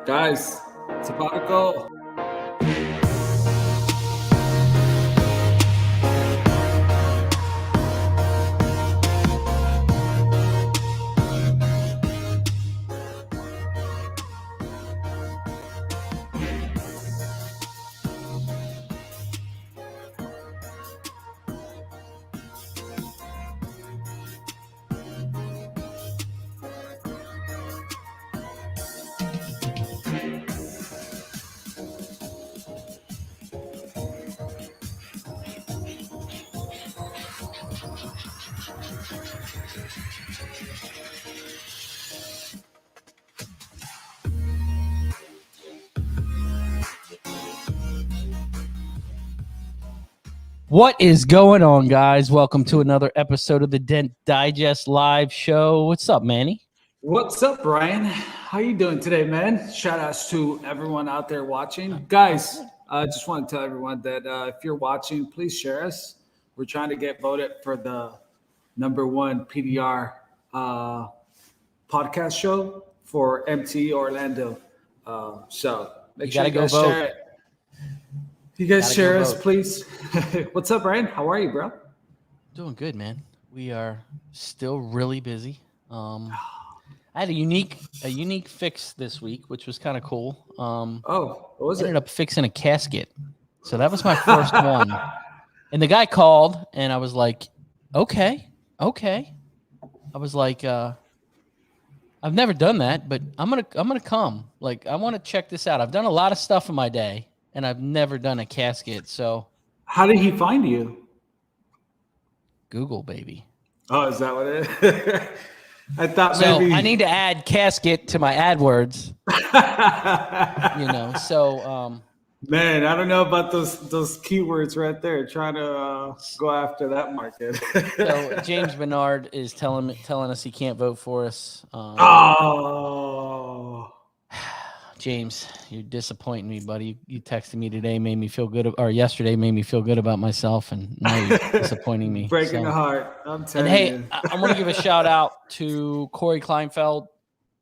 Guys, it's about to go. What is going on, guys? Welcome to another episode of the Dent Digest Live Show. What's up, Manny? What's up, Ryan? How you doing today, man? Shout outs to everyone out there watching. Guys, I just want to tell everyone that if you're watching, please share us. We're trying to get voted for the #1 PDR podcast show for MT Orlando. So make sure you guys share it. You guys share us, please. What's up, Ryan? How are you, bro? Doing good, man. We are still really busy. I had a unique fix this week, which was kind of cool. What was it? Ended up fixing a casket. So that was my first one. And the guy called, and I was like, okay. I was like, I've never done that, but I'm gonna come. Like, I want to check this out. I've done a lot of stuff in my day, and I've never done a casket. So how did he find you? Google, baby. Oh, is that what it is? I thought so maybe. I need to add casket to my AdWords. Man, I don't know about those keywords right there. Trying to go after that market. So James Bernard is telling us he can't vote for us. James, you're disappointing me, buddy. You texted me today, made me feel good, or yesterday made me feel good about myself, and now you're disappointing me. Breaking the heart. I'm telling you. And hey, I want to give a shout out to Corey Kleinfeld,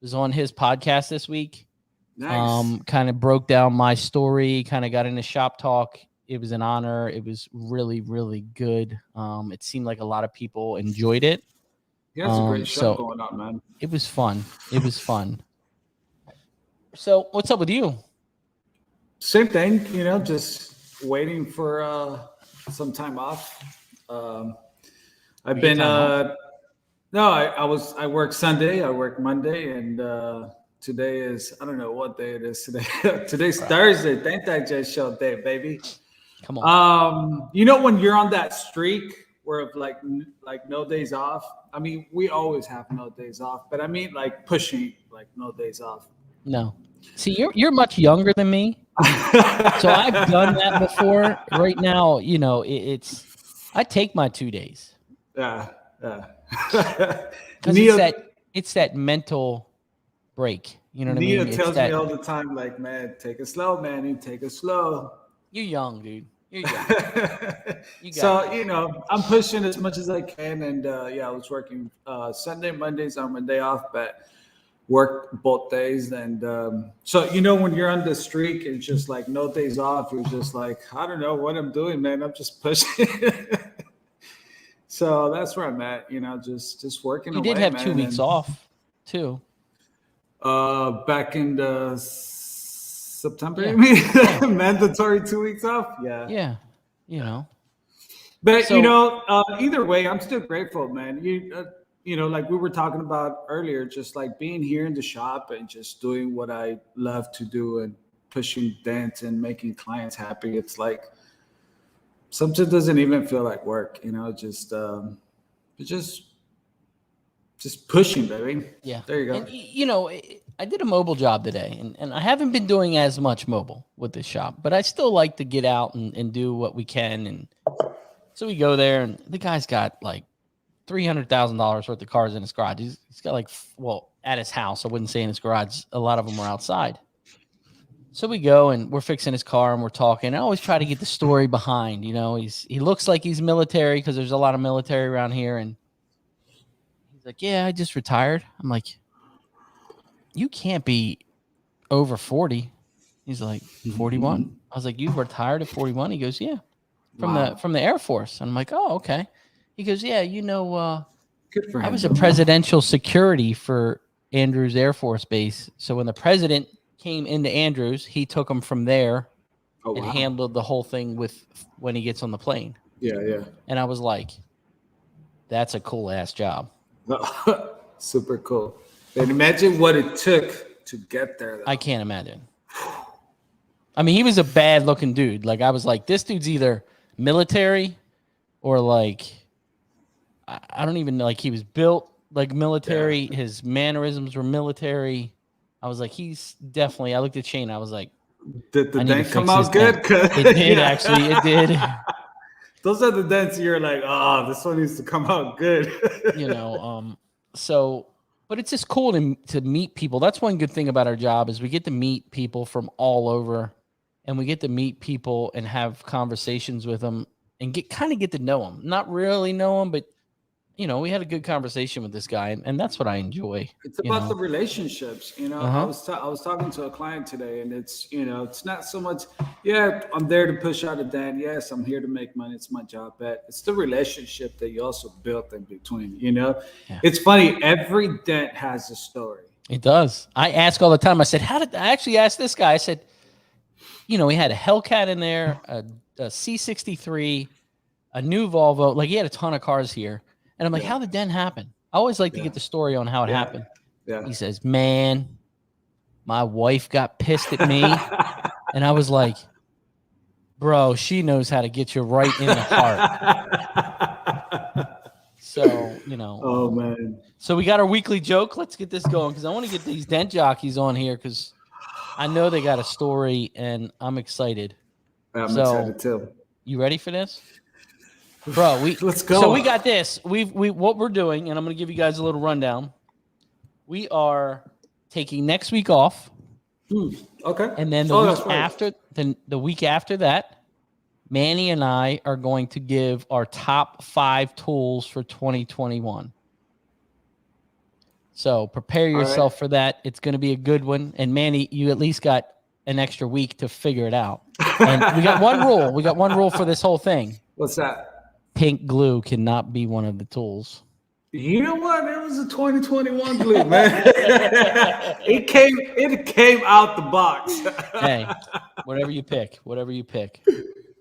who's on his podcast this week. Nice. Kind of broke down my story, kind of got into shop talk. It was an honor. It was really, really good. It seemed like a lot of people enjoyed it. Yeah, it's a great show going on, man. It was fun. So what's up with you? Same thing, just waiting for some time off. I work Sunday, I work Monday, and today is, I don't know what day it is today. Today's Thursday, Dent Digest show day, baby. Come on. When you're on that streak where like no days off, I mean, we always have no days off, but I mean like pushing like no days off. No. See, you're much younger than me. So I've done that before. Right now, I take my 2 days. Yeah. Because it's that mental break. You know what I mean? Nia tells me all the time, like, man, take it slow, Manny. Take it slow. You're young, dude. You're young. I'm pushing as much as I can. And, I was working Sunday, Mondays on my day off, but worked both days. And when you're on the streak, it's just like no days off. You're just like, I don't know what I'm doing, man. I'm just pushing. So that's where I'm at, just working. You did have 2 weeks off, too. Back in the September, you mean? Mandatory 2 weeks off? Yeah. But, either way, I'm still grateful, man. Like we were talking about earlier, just like being here in the shop and just doing what I love to do and pushing dents and making clients happy. It's like sometimes it doesn't even feel like work, just pushing, baby. Yeah. There you go. And, I did a mobile job today, and I haven't been doing as much mobile with this shop, but I still like to get out and do what we can. And so we go there, and the guy's got like $300,000 worth of cars in his garage. He's got at his house. I wouldn't say in his garage. A lot of them were outside. So we go and we're fixing his car and we're talking. I always try to get the story behind, he looks like he's military because there's a lot of military around here. And he's like, yeah, I just retired. I'm like, you can't be over 40. He's like, 41. I was like, you retired at 41? He goes, yeah, from the Air Force. And I'm like, oh, okay. He goes, yeah, Good for him. I was a presidential security for Andrews Air Force Base. So when the president came into Andrews, he took him from there and handled the whole thing with when he gets on the plane. Yeah. And I was like, that's a cool ass job. Super cool. And imagine what it took to get there. Though. I can't imagine. I mean, he was a bad looking dude. Like, I was like, this dude's either military or like, I don't even know. Like, he was built like military. Yeah. His mannerisms were military. I was like, he's definitely, I looked at Shane. I was like, did the dent come out good? It did, actually. It did. Those are the dents you're like, oh, this one needs to come out good. So, but it's just cool to meet people. That's one good thing about our job is we get to meet people from all over, and we get to meet people and have conversations with them and get to know them. Not really know them, but we had a good conversation with this guy, and that's what I enjoy. It's about the relationships, I was talking to a client today, and it's, it's not so much, I'm there to push out a dent. Yes, I'm here to make money. It's my job, but it's the relationship that you also built in between, Yeah. It's funny. Every dent has a story. It does. I ask all the time. I said, I actually asked this guy, I said, he had a Hellcat in there, a C63, a new Volvo. Like, he had a ton of cars here. And I'm like, how did dent happen? I always like to get the story on how it happened. Yeah. He says, man, my wife got pissed at me. And I was like, bro, she knows how to get you right in the heart. So, Oh, man. So we got our weekly joke. Let's get this going because I want to get these dent jockeys on here because I know they got a story and I'm excited. I'm excited too. You ready for this? Bro, let's go. So we got this. What we're doing, and I'm going to give you guys a little rundown. We are taking next week off. Okay. And then the week after that, Manny and I are going to give our top 5 tools for 2021. So prepare yourself for that. It's going to be a good one. And Manny, you at least got an extra week to figure it out. And we got one rule. We got one rule for this whole thing. What's that? Pink glue cannot be one of the tools. You know what? It was a 2021 glue, man. It came out the box. Hey, whatever you pick.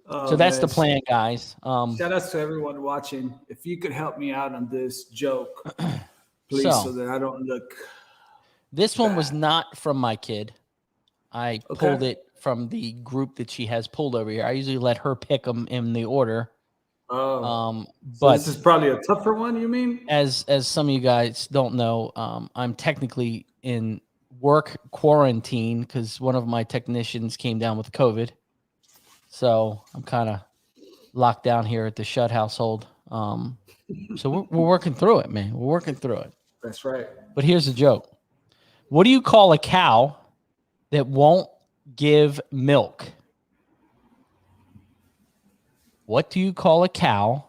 So that's the plan, guys. Shout out to everyone watching. If you could help me out on this joke, please, so that I don't look. This one was not from my kid. I pulled it from the group that she has pulled over here. I usually let her pick them in the order. So but this is probably a tougher one, you mean? As some of you guys don't know, I'm technically in work quarantine because one of my technicians came down with COVID. So I'm kind of locked down here at the Shutt household. So we're working through it, man. We're working through it. That's right. But here's the joke. What do you call a cow that won't give milk? What do you call a cow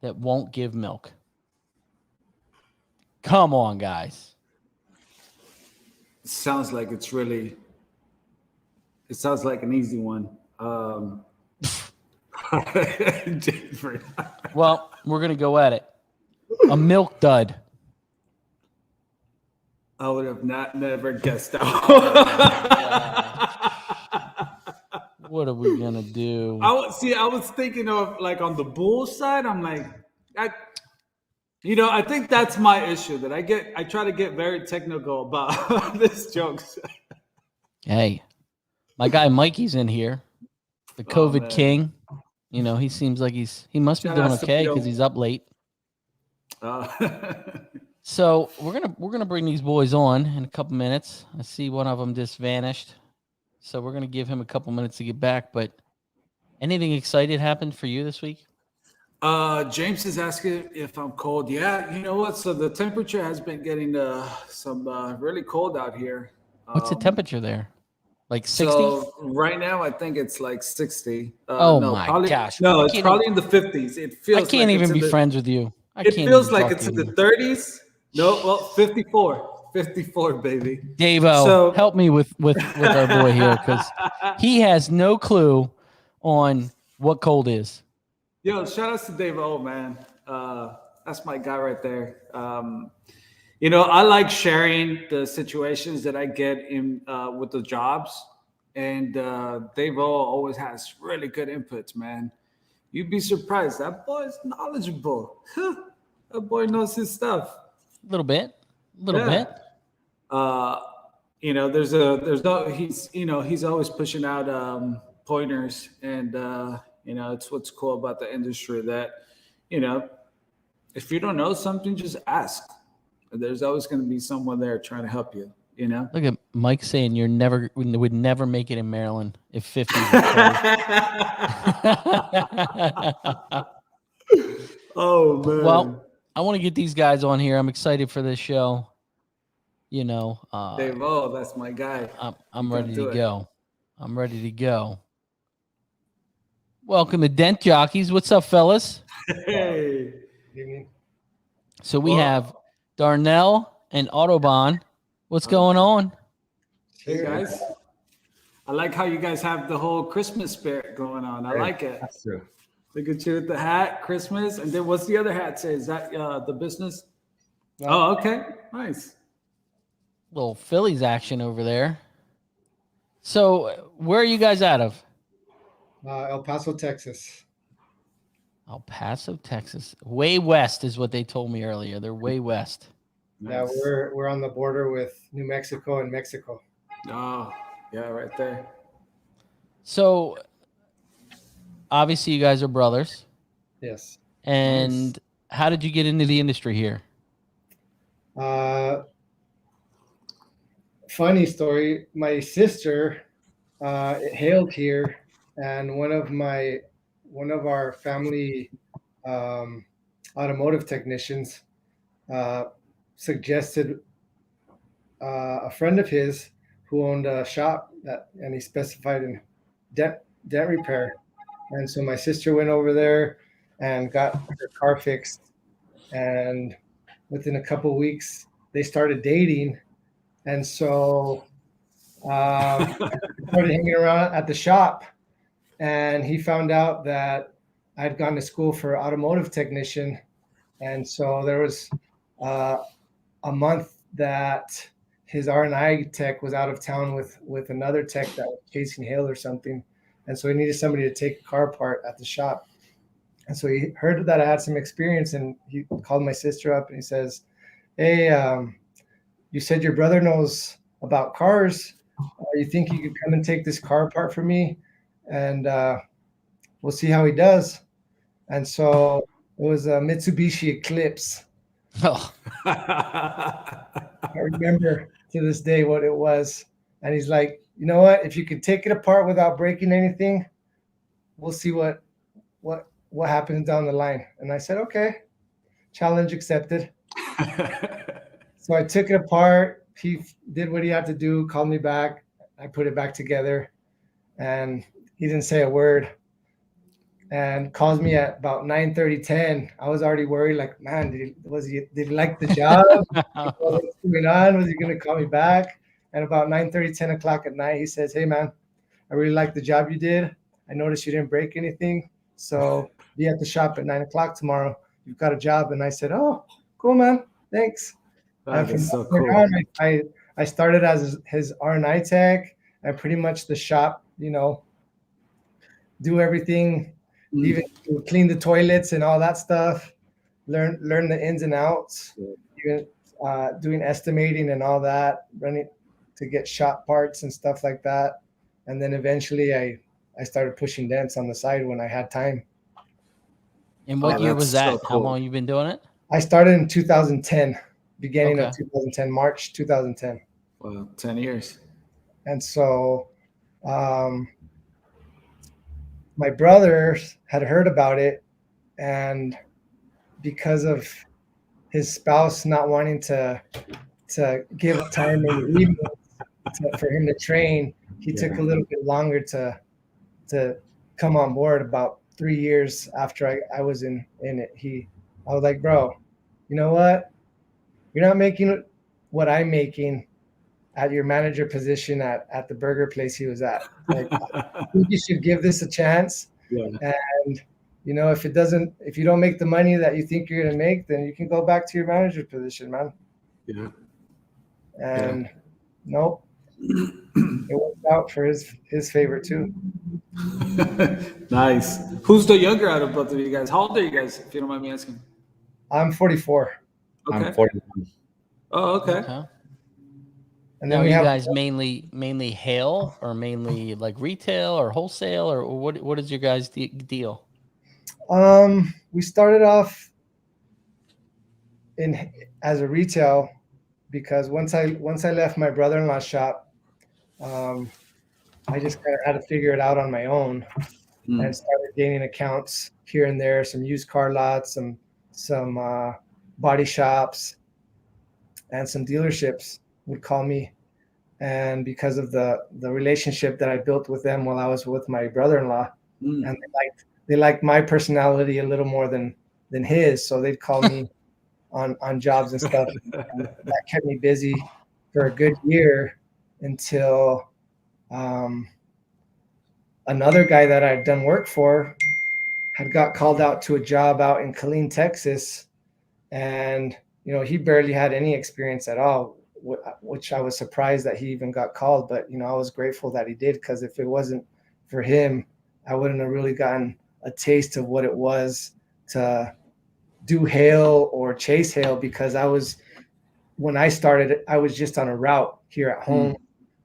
that won't give milk? Come on, guys. It sounds like it sounds like an easy one. Well, we're going to go at it. A milk dud. I would have never guessed that. What are we gonna do? I was thinking of like on the bull side. I'm like, I think that's my issue that I try to get very technical about this jokes. Hey, my guy Mikey's in here, the COVID king. He seems like he must be doing okay because he's up late. So we're gonna bring these boys on in a couple minutes. I see one of them just vanished. So we're going to give him a couple minutes to get back. But anything excited happened for you this week? James is asking if I'm cold. Yeah, you know what? So the temperature has been getting some really cold out here. What's the temperature there? Like 60? So right now, I think it's like 60. Gosh. No, it's probably in the 50s. It feels. I can't even be friends with you. It feels like it's in the 30s. No, well, 54. 54, baby. Dave-O, So help me with our boy here, because he has no clue on what cold is. Yo, shout outs to Dave O, man. That's my guy right there. I like sharing the situations that I get in with the jobs, and Dave O always has really good inputs, man. You'd be surprised. That boy's knowledgeable. That boy knows his stuff. A little bit. He's always pushing out pointers, and it's what's cool about the industry that, if you don't know something, just ask. There's always going to be someone there trying to help you. Look at Mike saying would never make it in Maryland if 50 was Oh man. Well, I want to get these guys on here. I'm excited for this show. Dave O, that's my guy. I'm ready to go. I'm ready to go. Welcome to Dent Jockeys. What's up, fellas? Hey. So we have Darnell and Autobahn. What's going on? Hey guys. I like how you guys have the whole Christmas spirit going on. I like it. That's true. Look at you with the hat, Christmas. And then what's the other hat say? Is that the business? No. Oh, okay. Nice. Little Phillies action over there. So where are you guys out of? El Paso, Texas. El Paso, Texas. Way west is what they told me earlier. They're way west. Nice. Yeah, we're on the border with New Mexico and Mexico. Oh, yeah, right there. So obviously you guys are brothers. Yes. And Nice. How did you get into the industry here? Funny story. My sister hailed here, and one of our family automotive technicians suggested a friend of his who owned a shop and he specified in dent repair. And so my sister went over there and got her car fixed. And within a couple of weeks, they started dating. And so I started hanging around at the shop. And he found out that I'd gone to school for automotive technician. And so there was a month that his R&I tech was out of town with another tech that was chasing hail or something. And so he needed somebody to take a car apart at the shop. And so he heard that I had some experience, and he called my sister up and he says, hey, you said your brother knows about cars. You think you could come and take this car apart for me? And we'll see how he does. And so it was a Mitsubishi Eclipse. Oh. I remember to this day what it was. And he's like, you know what? If you can take it apart without breaking anything, we'll see what happens down the line. And I said, okay, challenge accepted. So I took it apart. He did what he had to do, called me back. I put it back together, and he didn't say a word. And calls me at about 9:30, 10. I was already worried, like, man, did he like the job? What's going on? Was he going to call me back? And about 9:30, 10 o'clock at night, he says, hey, man, I really like the job you did. I noticed you didn't break anything. So be at the shop at 9 o'clock tomorrow. You've got a job. And I said, oh, cool, man. Thanks. That is so From cool. on, I started as his R&I tech, and pretty much the shop, do everything, even clean the toilets and all that stuff, learn the ins and outs, even doing estimating and all that, running to get shop parts and stuff like that. And then eventually I started pushing dents on the side when I had time. And what year was that? so cool. How long you been doing it? I started in 2010, beginning Okay. of 2010, March 2010. Well, 10 years. And so my brother had heard about it, and because of his spouse not wanting to give time in the evenings for him to train, he took a little bit longer to come on board. About 3 years after I was in it, I was like, bro, you know what? You're not making what I'm making at your manager position at the burger place he was at. Like, I think you should give this a chance. Yeah. And if you don't make the money that you think you're gonna make, then you can go back to your manager position, man. Yeah. And nope, it worked out for his favor too. Nice. Who's the younger out of both of you guys? How old are you guys, if you don't mind me asking? I'm 44. Okay. I'm 41. Oh, okay. Okay. And Now, then are we you have guys mainly hail or mainly like retail or wholesale, or what is your guys' deal? we started off as a retail, because once I left my brother-in-law's shop, I just kind of had to figure it out on my own and started gaining accounts here and there, some used car lots, some body shops, and some dealerships would call me. And because of the relationship that I built with them while I was with my brother-in-law, and they liked my personality a little more than his, so they'd call me on jobs and stuff. And that kept me busy for a good year until another guy that I'd done work for had got called out to a job out in Killeen, Texas, and he barely had any experience at all, which I was surprised that he even got called. But I was grateful that he did, because if it wasn't for him, I wouldn't have really gotten a taste of what it was to do hail or chase hail, because when I started, I was just on a route here at home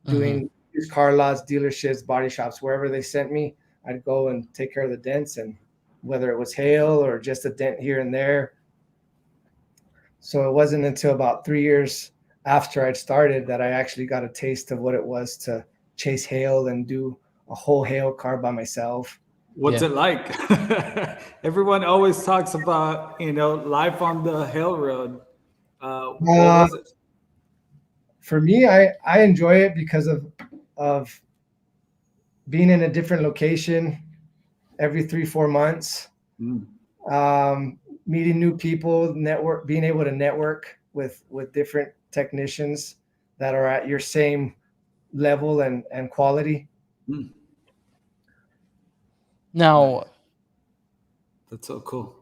doing used car lots, dealerships, body shops, wherever they sent me, I'd go and take care of the dents, and whether it was hail or just a dent here and there. So it wasn't until about 3 years after I'd started that I actually got a taste of what it was to chase hail and do a whole hail car by myself. What's it like? Everyone always talks about, life on the hail road. What was it? For me, I enjoy it because of being in a different location every 3-4 months, meeting new people, being able to network with different technicians that are at your same level and quality. Now, That's so cool.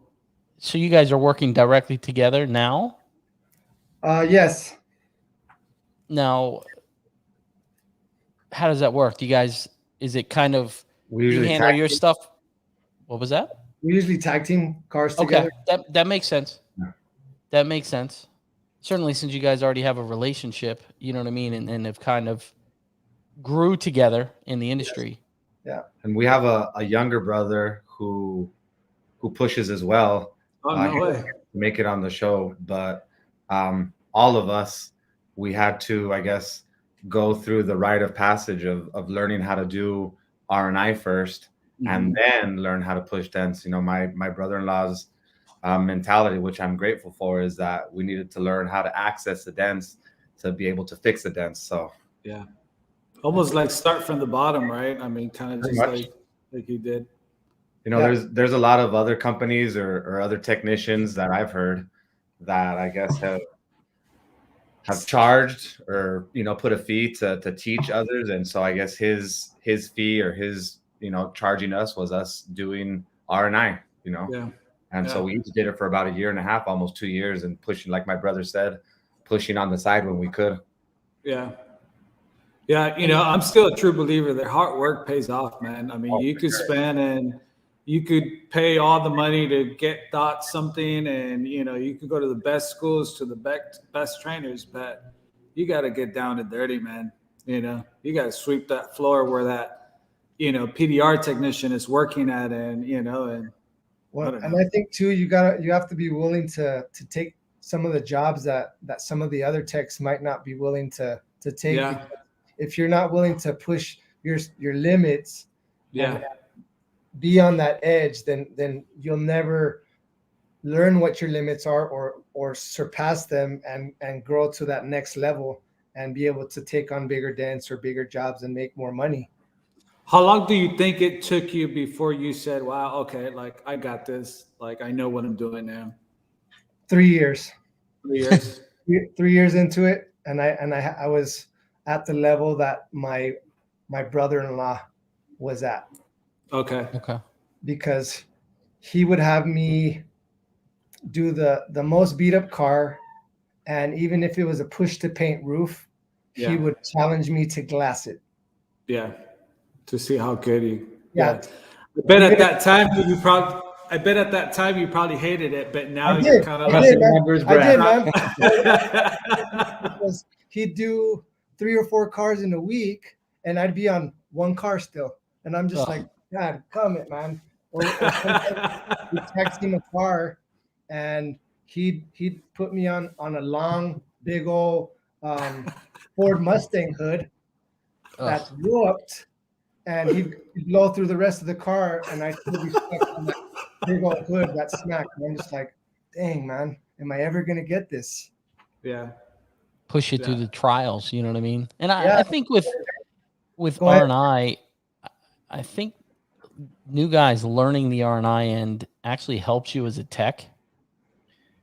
so you guys are working directly together now? Yes. Now, how does that work? Do you guys, is it kind of, We you usually handle tag your team. stuff? What was that? We usually tag team cars Okay, together. that makes sense. Yeah. That makes sense. Certainly, since you guys already have a relationship, you know what I mean, and have kind of grew together in the industry. Yeah. And we have a younger brother who pushes as well. Oh, no He way. didn't make it on the show, but all of us, we had to, I guess, go through the rite of passage of learning how to do R&I first, and then learn how to push dents. My brother-in-law's mentality, which I'm grateful for, is that we needed to learn how to access the dents to be able to fix the dents. So Yeah. Almost like start from the bottom, right? I mean, kind of Pretty just much. like you did. there's a lot of other companies or other technicians that I've heard that I guess have charged or put a fee to teach others, and so I guess his fee or his charging us was us doing R&I. Yeah. And so we each did it for about 1.5 years, almost 2 years, and pushing, like my brother said, pushing on the side when we could. Yeah. Yeah. I'm still a true believer that hard work pays off, man. I mean, you could spend and you could pay all the money to get taught something, and, you could go to the best schools, to the best trainers, but you got to get down and dirty, man. You got to sweep that floor where that, PDR technician is working at, and, Well, and I think too, you have to be willing to take some of the jobs that some of the other techs might not be willing to take. Yeah. If you're not willing to push your limits, Yeah. be on that edge, then you'll never learn what your limits are or surpass them and grow to that next level and be able to take on bigger dents or bigger jobs and make more money. How long do you think it took you before you said, wow, okay, like I got this, like I know what I'm doing now? 3 years. 3 years. 3 years into it, I was at the level that my brother-in-law was at, Okay. because he would have me do the most beat up car, and even if it was a push to paint roof, he would challenge me to glass it. Yeah. To see how good you. Yeah. I bet at that time you probably hated it, but now I you're did. kind of I like. did, man. I did, man. Because he'd do 3 or 4 cars in a week, and I'd be on one car still, and I'm just like, God, come it, man. Or he'd text him a car, and he'd put me on a long, big old Ford Mustang hood that's whooped, and he'd blow through the rest of the car, and I'd still be stuck on that big old hood that smacked. And I'm just like, dang, man, am I ever gonna get this? Yeah. Push it through the trials, you know what I mean? And Yeah. I think with R&I, I think new guys learning the R&I end actually helps you as a tech,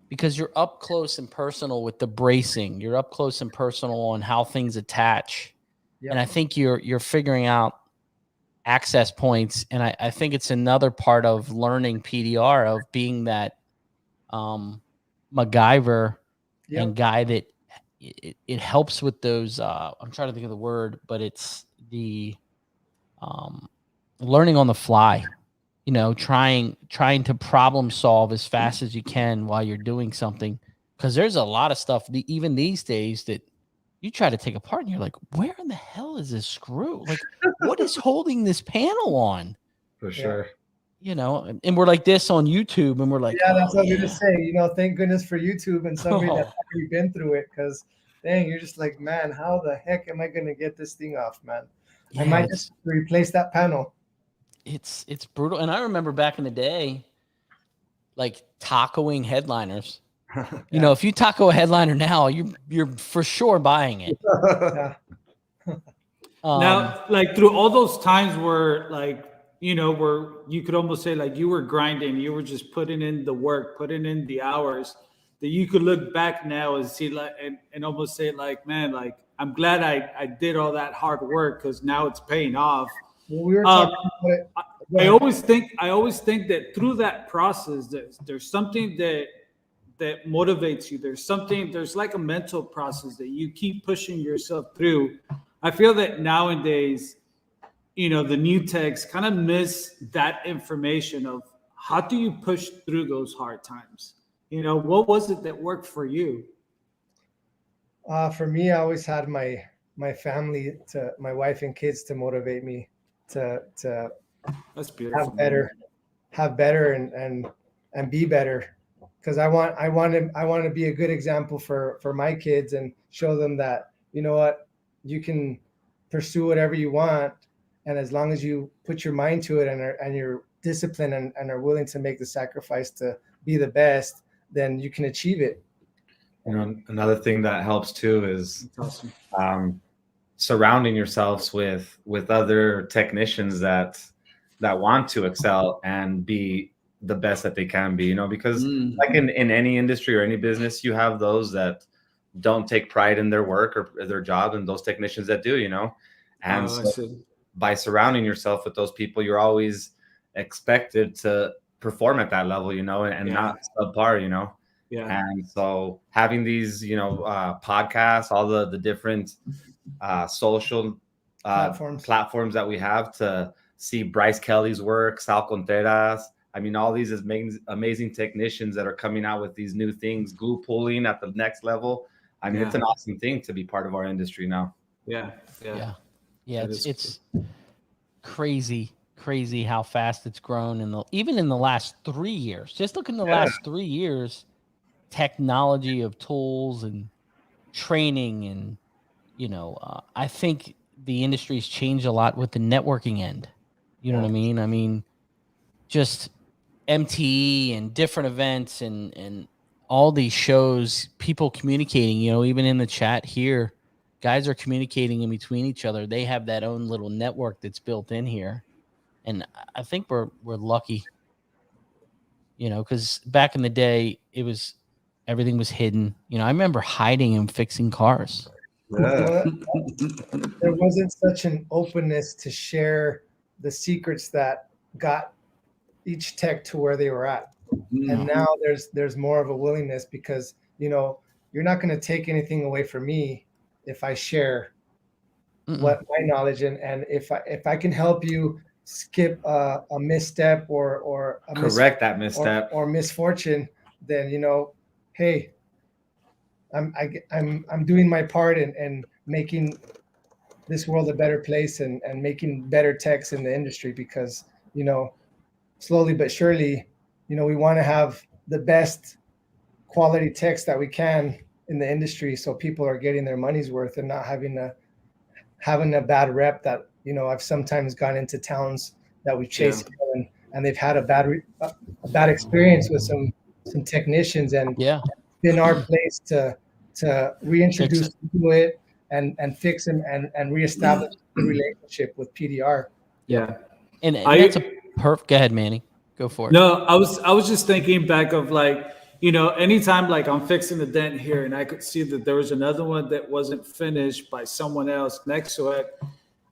because you're up close and personal with the bracing. You're up close and personal on how things attach. Yep. And I think you're figuring out access points. And I think it's another part of learning PDR, of being that MacGyver and guy that it helps with those. I'm trying to think of the word, but it's the learning on the fly. You know, trying to problem solve as fast as you can while you're doing something, because there's a lot of stuff even these days that you try to take apart and you're like, where in the hell is this screw? Like, what is holding this panel on? For sure. You know, and we're like this on YouTube, and we're like, yeah, that's what I'm gonna say. You know, thank goodness for YouTube and somebody that's already been through it, because dang, you're just like, man, how the heck am I gonna get this thing off, man? I might just replace that panel. It's brutal. And I remember back in the day, like tacoing headliners. You know, if you taco a headliner now, you're for sure buying it. Now, like through all those times where, like, you know, where you could almost say like you were grinding, you were just putting in the work, putting in the hours, that you could look back now and see like and almost say like, man, like I'm glad I did all that hard work, because now it's paying off. Well, we were talking about it. I always think that through that process, there's something that motivates you. There's like a mental process that you keep pushing yourself through. I feel that nowadays, you know, the new techs kind of miss that information of how do you push through those hard times? You know, what was it that worked for you? For me, I always had my family, my wife and kids, to motivate me to That's beautiful. have better and be better, because I want to be a good example for my kids, and show them that, you know what, you can pursue whatever you want, and as long as you put your mind to it and you're disciplined and are willing to make the sacrifice to be the best, then you can achieve it. You know, another thing that helps too is surrounding yourselves with other technicians that want to excel and be the best that they can be, you know, because like in any industry or any business, you have those that don't take pride in their work or their job, and those technicians that do, you know. And so by surrounding yourself with those people, you're always expected to perform at that level, you know, and not subpar, you know. Yeah. And so having these, you know, podcasts, all the different social platforms that we have to see Bryce Kelly's work, Sal Contreras. I mean, all these amazing technicians that are coming out with these new things, glue pulling at the next level. I mean, it's an awesome thing to be part of our industry now. Yeah. It's crazy how fast it's grown even in the last 3 years. Just look in the last 3 years, technology of tools and training, and you know, I think the industry's changed a lot with the networking end. You know what I mean? I mean, just MTE and different events and all these shows, people communicating, you know, even in the chat here, guys are communicating in between each other. They have that own little network that's built in here. And I think we're lucky, you know, because back in the day, it was everything was hidden. You know, I remember hiding and fixing cars. Yeah. There wasn't such an openness to share the secrets that got each tech to where they were at. And now there's more of a willingness because, you know, you're not going to take anything away from me if I share what my knowledge and if I can help you skip a misstep or a Correct that misstep or misfortune, then, you know, hey, I'm doing my part in making this world a better place and making better techs in the industry because, you know, slowly but surely, you know, we want to have the best quality techs that we can in the industry so people are getting their money's worth and not having a bad rep that, you know, I've sometimes gone into towns that we chase and they've had a bad experience with some technicians and Yeah. it's been our place to reintroduce them to it and fix them and reestablish the relationship with PDR. Yeah. And that's a perfect. Go ahead, Manny. Go for it. No, I was just thinking back of like, you know, anytime like I'm fixing the dent here and I could see that there was another one that wasn't finished by someone else next to it,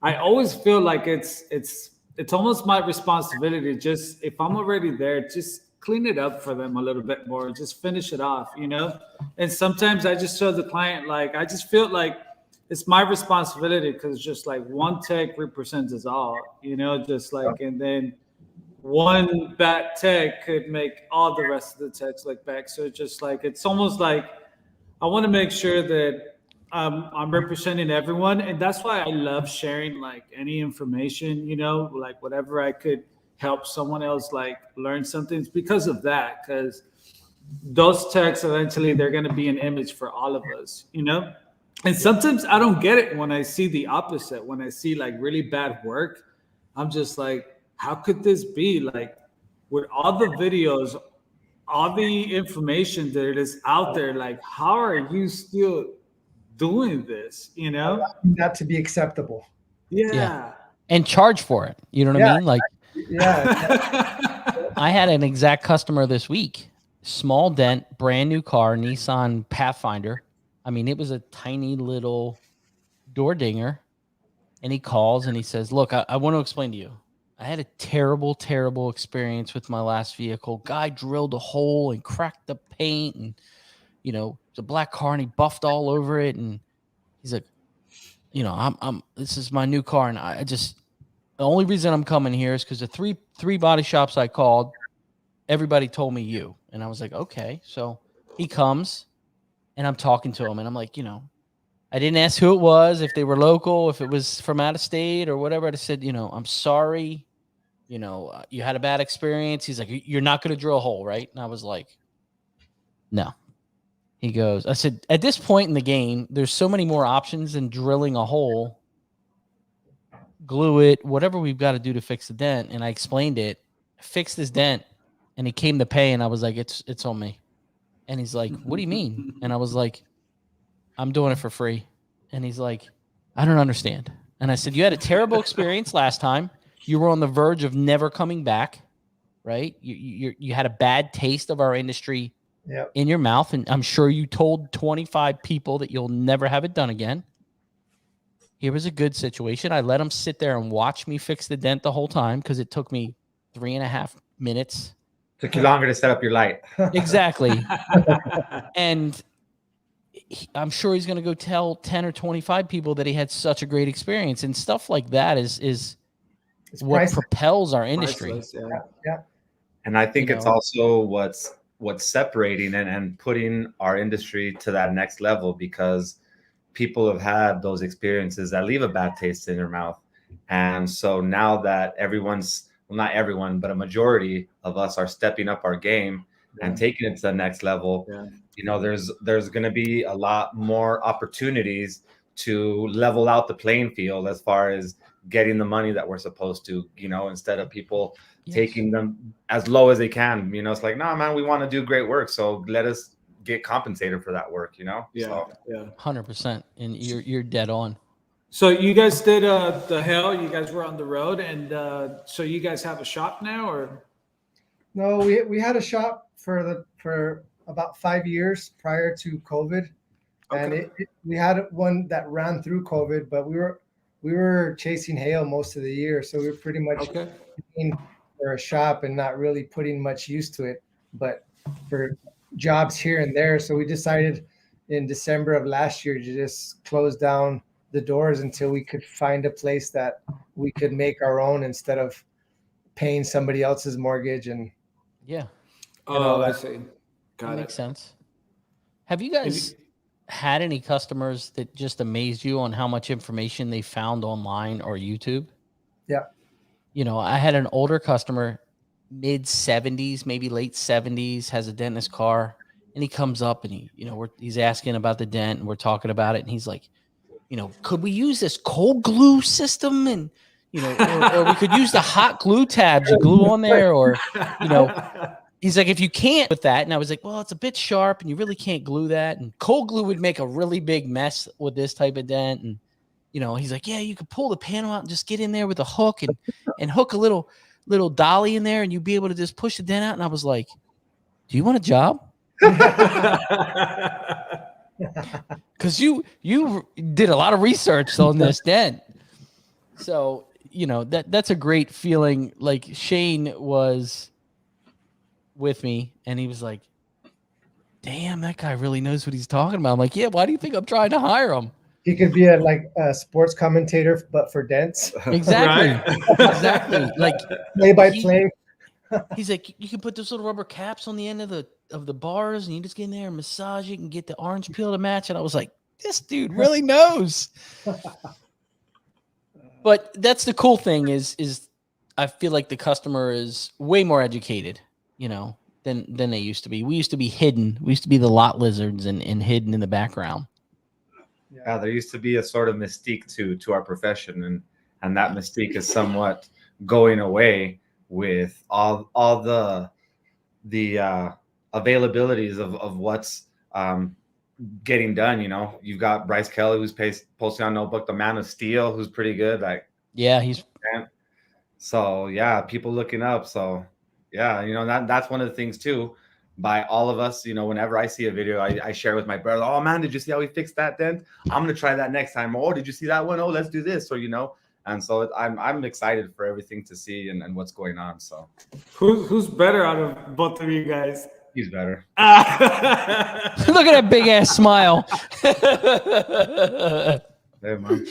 I always feel like it's almost my responsibility. Just if I'm already there, just clean it up for them a little bit more, just finish it off, you know? And sometimes I just show the client, like, I just feel like it's my responsibility because just like one tech represents us all, you know, just like, and then one bad tech could make all the rest of the techs look bad. So it's just like, it's almost like I want to make sure that I'm representing everyone. And that's why I love sharing like any information, you know, like whatever I could help someone else like learn something. It's because of that, because those techs eventually they're going to be an image for all of us, you know. And sometimes I don't get it when I see the opposite. When I see like really bad work, I'm just like, how could this be? Like with all the videos, all the information that is out there, like how are you still doing this, you know? Not to be acceptable. Yeah. And charge for it. You know what I mean? Like, yeah. I had an exact customer this week. Small dent, brand new car, Nissan Pathfinder. I mean, it was a tiny little door dinger. And he calls and he says, look, I want to explain to you. I had a terrible, terrible experience with my last vehicle. Guy drilled a hole and cracked the paint and, you know, it's a black car and he buffed all over it. And he's like, you know, this is my new car. And the only reason I'm coming here is because the three body shops I called, everybody told me you. And I was like, okay. So he comes and I'm talking to him and I'm like, you know, I didn't ask who it was, if they were local, if it was from out of state or whatever. I just said, you know, I'm sorry. You know, you had a bad experience. He's like, you're not going to drill a hole, right? And I was like, no. He goes, I said, at this point in the game, there's so many more options than drilling a hole, glue it, whatever we've got to do to fix the dent. And I explained it, fixed his dent, and he came to pay. And I was like, it's on me. And he's like, what do you mean? And I was like, I'm doing it for free. And he's like, I don't understand. And I said, you had a terrible experience last time. You were on the verge of never coming back, right? You had a bad taste of our industry in your mouth. And I'm sure you told 25 people that you'll never have it done again. Here was a good situation. I let him sit there and watch me fix the dent the whole time because it took me 3.5 minutes. Took you longer to set up your light. Exactly. And I'm sure he's going to go tell 10 or 25 people that he had such a great experience, and stuff like that is what priceless. Propels our industry. Priceless, Yeah. And I think it's also what's separating and putting our industry to that next level, because people have had those experiences that leave a bad taste in their mouth. And so now that everyone's, well, not everyone, but a majority of us are stepping up our game and taking it to the next level, you know, there's going to be a lot more opportunities to level out the playing field as far as getting the money that we're supposed to, you know, instead of people taking them as low as they can. You know, it's like, no, man, we want to do great work, so let us get compensated for that work, you know? Yeah. 100%. And you're dead on. So you guys did the hell, you guys were on the road, and so you guys have a shop now, or? No, we had a shop for about 5 years prior to COVID, and Okay. we had one that ran through COVID, but we were chasing hail most of the year, so we were pretty much Okay. in for a shop and not really putting much use to it, but for jobs here and there. So we decided in December of last year to just close down the doors until we could find a place that we could make our own instead of paying somebody else's mortgage and Yeah, Oh, I that. see. that Got makes it. sense. Have you guys had any customers that just amazed you on how much information they found online or YouTube? Yeah. You know, I had an older customer, mid 70s, maybe late 70s, has a dent in his car, and he comes up and he's asking about the dent, and we're talking about it, and he's like, could we use this cold glue system, and or we could use the hot glue tabs you glue on there, or he's like, if you can't with that, and I was like, well, it's a bit sharp, and you really can't glue that, and cold glue would make a really big mess with this type of dent, and he's like, yeah, you could pull the panel out and just get in there with a hook and hook a little dolly in there, and you'd be able to just push the dent out. And I was like, do you want a job? Because you did a lot of research on this dent. So, that's a great feeling. Like, Shane was with me and he was like, damn, that guy really knows what he's talking about. I'm like, yeah, why do you think I'm trying to hire him? He could be a sports commentator, but for dents. Exactly. Right? Exactly. Like, Play by play. he's like, you can put those little rubber caps on the end of the bars, and you just get in there and massage it and get the orange peel to match. And I was like, this dude really knows. But that's the cool thing is I feel like the customer is way more educated, than they used to be. We used to be hidden. We used to be the lot lizards and hidden in the background. Yeah, there used to be a sort of mystique to our profession, and that mystique is somewhat going away with all the availabilities of what's getting done. You've got Bryce Kelly, who's posting on Notebook, the Man of Steel, who's pretty good. Like, yeah, he's so yeah, people looking up. So yeah, that's one of the things too. By all of us, whenever I see a video, I share with my brother. Oh man, did you see how we fixed that dent? I'm gonna try that next time. Oh, did you see that one? Oh, let's do this. So and so I'm excited for everything to see and what's going on. So Who's better out of both of you guys? he's better. look at that big ass smile. Hey, man.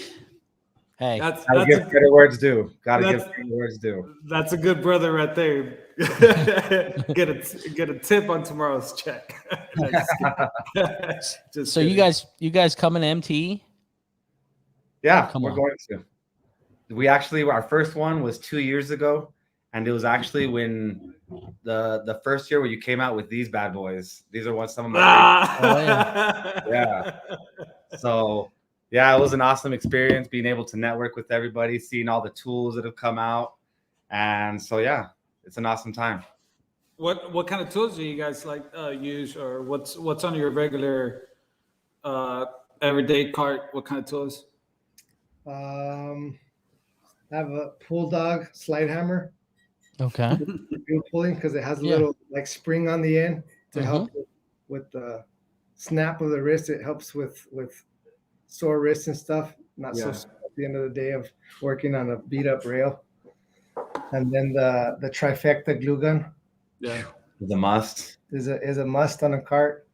Hey, Gotta give better words due. Gotta give better words due. That's a good brother right there. get a tip on tomorrow's check. so you guys coming to MT? Yeah, Come we're on. going to. We actually, our first one was 2 years ago, and it was actually when the first year where you came out with these bad boys. These are some of my favorites. Yeah. So yeah, it was an awesome experience being able to network with everybody, seeing all the tools that have come out, and so yeah, it's an awesome time. What kind of tools do you guys use, or what's on your regular everyday cart? What kind of tools? I have a pull dog slide hammer. Okay. Pulling because it has a little spring on the end to help with the snap of the wrist. It helps with sore wrists and stuff. Not so sore at the end of the day of working on a beat up rail. And then the trifecta glue gun. Yeah, is a must. Is a must on a cart.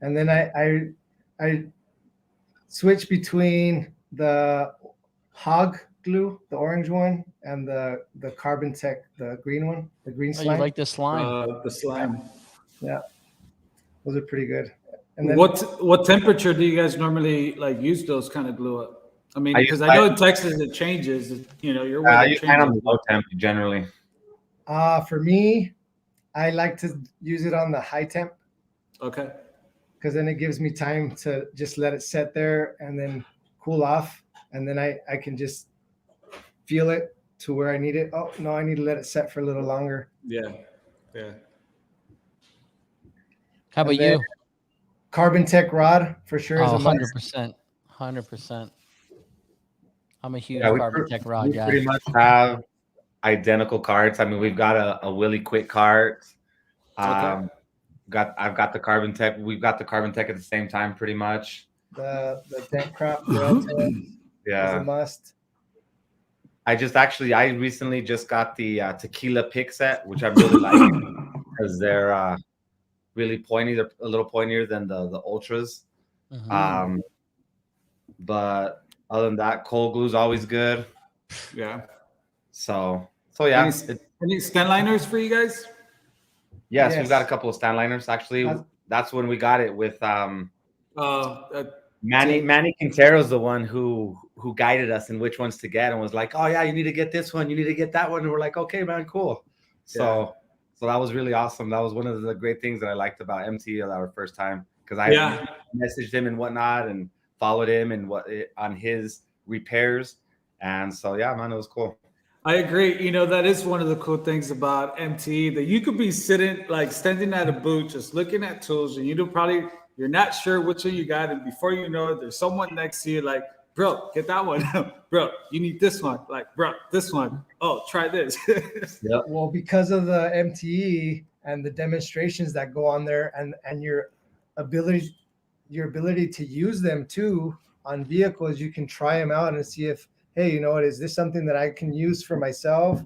And then I switch between the Hog glue, the orange one, and the Carbon Tech, the green one, the green slime. Oh, you like the slime? the slime. Yeah, those are pretty good. And then, what temperature do you guys normally use those kind of glue up? I mean, because I know in Texas it changes. Your weather I use mine on the low temp generally. For me, I like to use it on the high temp. Okay. Because then it gives me time to just let it set there and then cool off, and then I can just feel it to where I need it. Oh no, I need to let it set for a little longer. Yeah. How about you? Carbon Tech rod for sure. Oh, 100%. 100%. I'm a huge Carbon Tech rod guy. We pretty much have identical carts. I mean, we've got a Willie Quick cart. I've got the Carbon Tech. We've got the Carbon Tech at the same time, pretty much. The Dent Crop Grill test is a Yeah. must. I recently just got the tequila pick set, which I really like because they're really pointy. They're a little pointier than the ultras. Mhm. But other than that, cold glue is always good. Yeah. So yeah. Any stent liners for you guys? Yes, Yes. we've got a couple of stand liners. Actually, that's when we got it with Manny Quintero's the one who guided us in which ones to get and was like, oh yeah, you need to get this one, you need to get that one. And we're like, okay, man, cool. So that was really awesome. That was one of the great things that I liked about MT our first time, because I messaged him and whatnot and followed him and on his repairs. And so yeah, man, it was cool. I agree. You know, that is one of the cool things about MT, that you could be sitting, like standing at a booth, just looking at tools, and you're not sure which one you got. And before you know it, there's someone next to you like, bro, get that one. Bro, you need this one. Like, bro, this one. Oh, try this. Yep. Well, because of the MTE and the demonstrations that go on there, and your ability to use them too on vehicles, you can try them out and see if, hey, you know what, is this something that I can use for myself?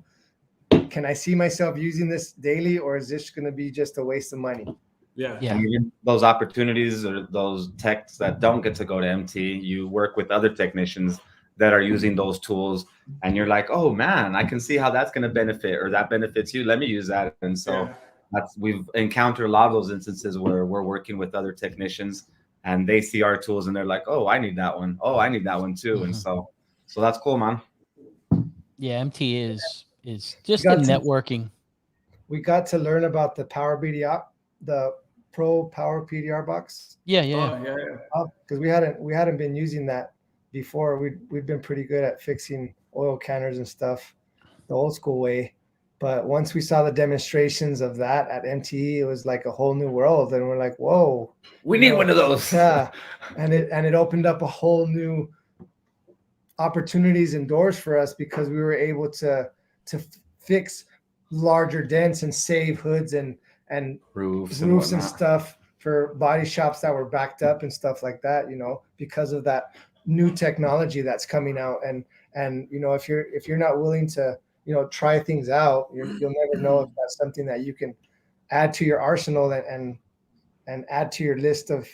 Can I see myself using this daily, or is this going to be just a waste of money? Yeah. And those opportunities, or those techs that don't get to go to MT, you work with other technicians that are using those tools, and you're like, oh man, I can see how that's going to benefit, or that benefits you. Let me use that. And so we've encountered a lot of those instances where we're working with other technicians and they see our tools and they're like, oh, I need that one. Oh, I need that one too. And so that's cool, man. Yeah, MT is just the networking. We got to learn about the Power BDR, the Pro Power PDR box. Yeah. Because we hadn't been using that before. We've been pretty good at fixing oil canners and stuff the old school way. But once we saw the demonstrations of that at MTE, it was like a whole new world. And we're like, whoa, we need one of those. Yeah. And it opened up a whole new opportunities and doors for us, because we were able to fix larger dents and save hoods and roofs and stuff for body shops that were backed up and stuff like that, you know, because of that new technology that's coming out. And you know, if you're not willing to, you know, try things out, you'll never know if that's something that you can add to your arsenal and add to your list of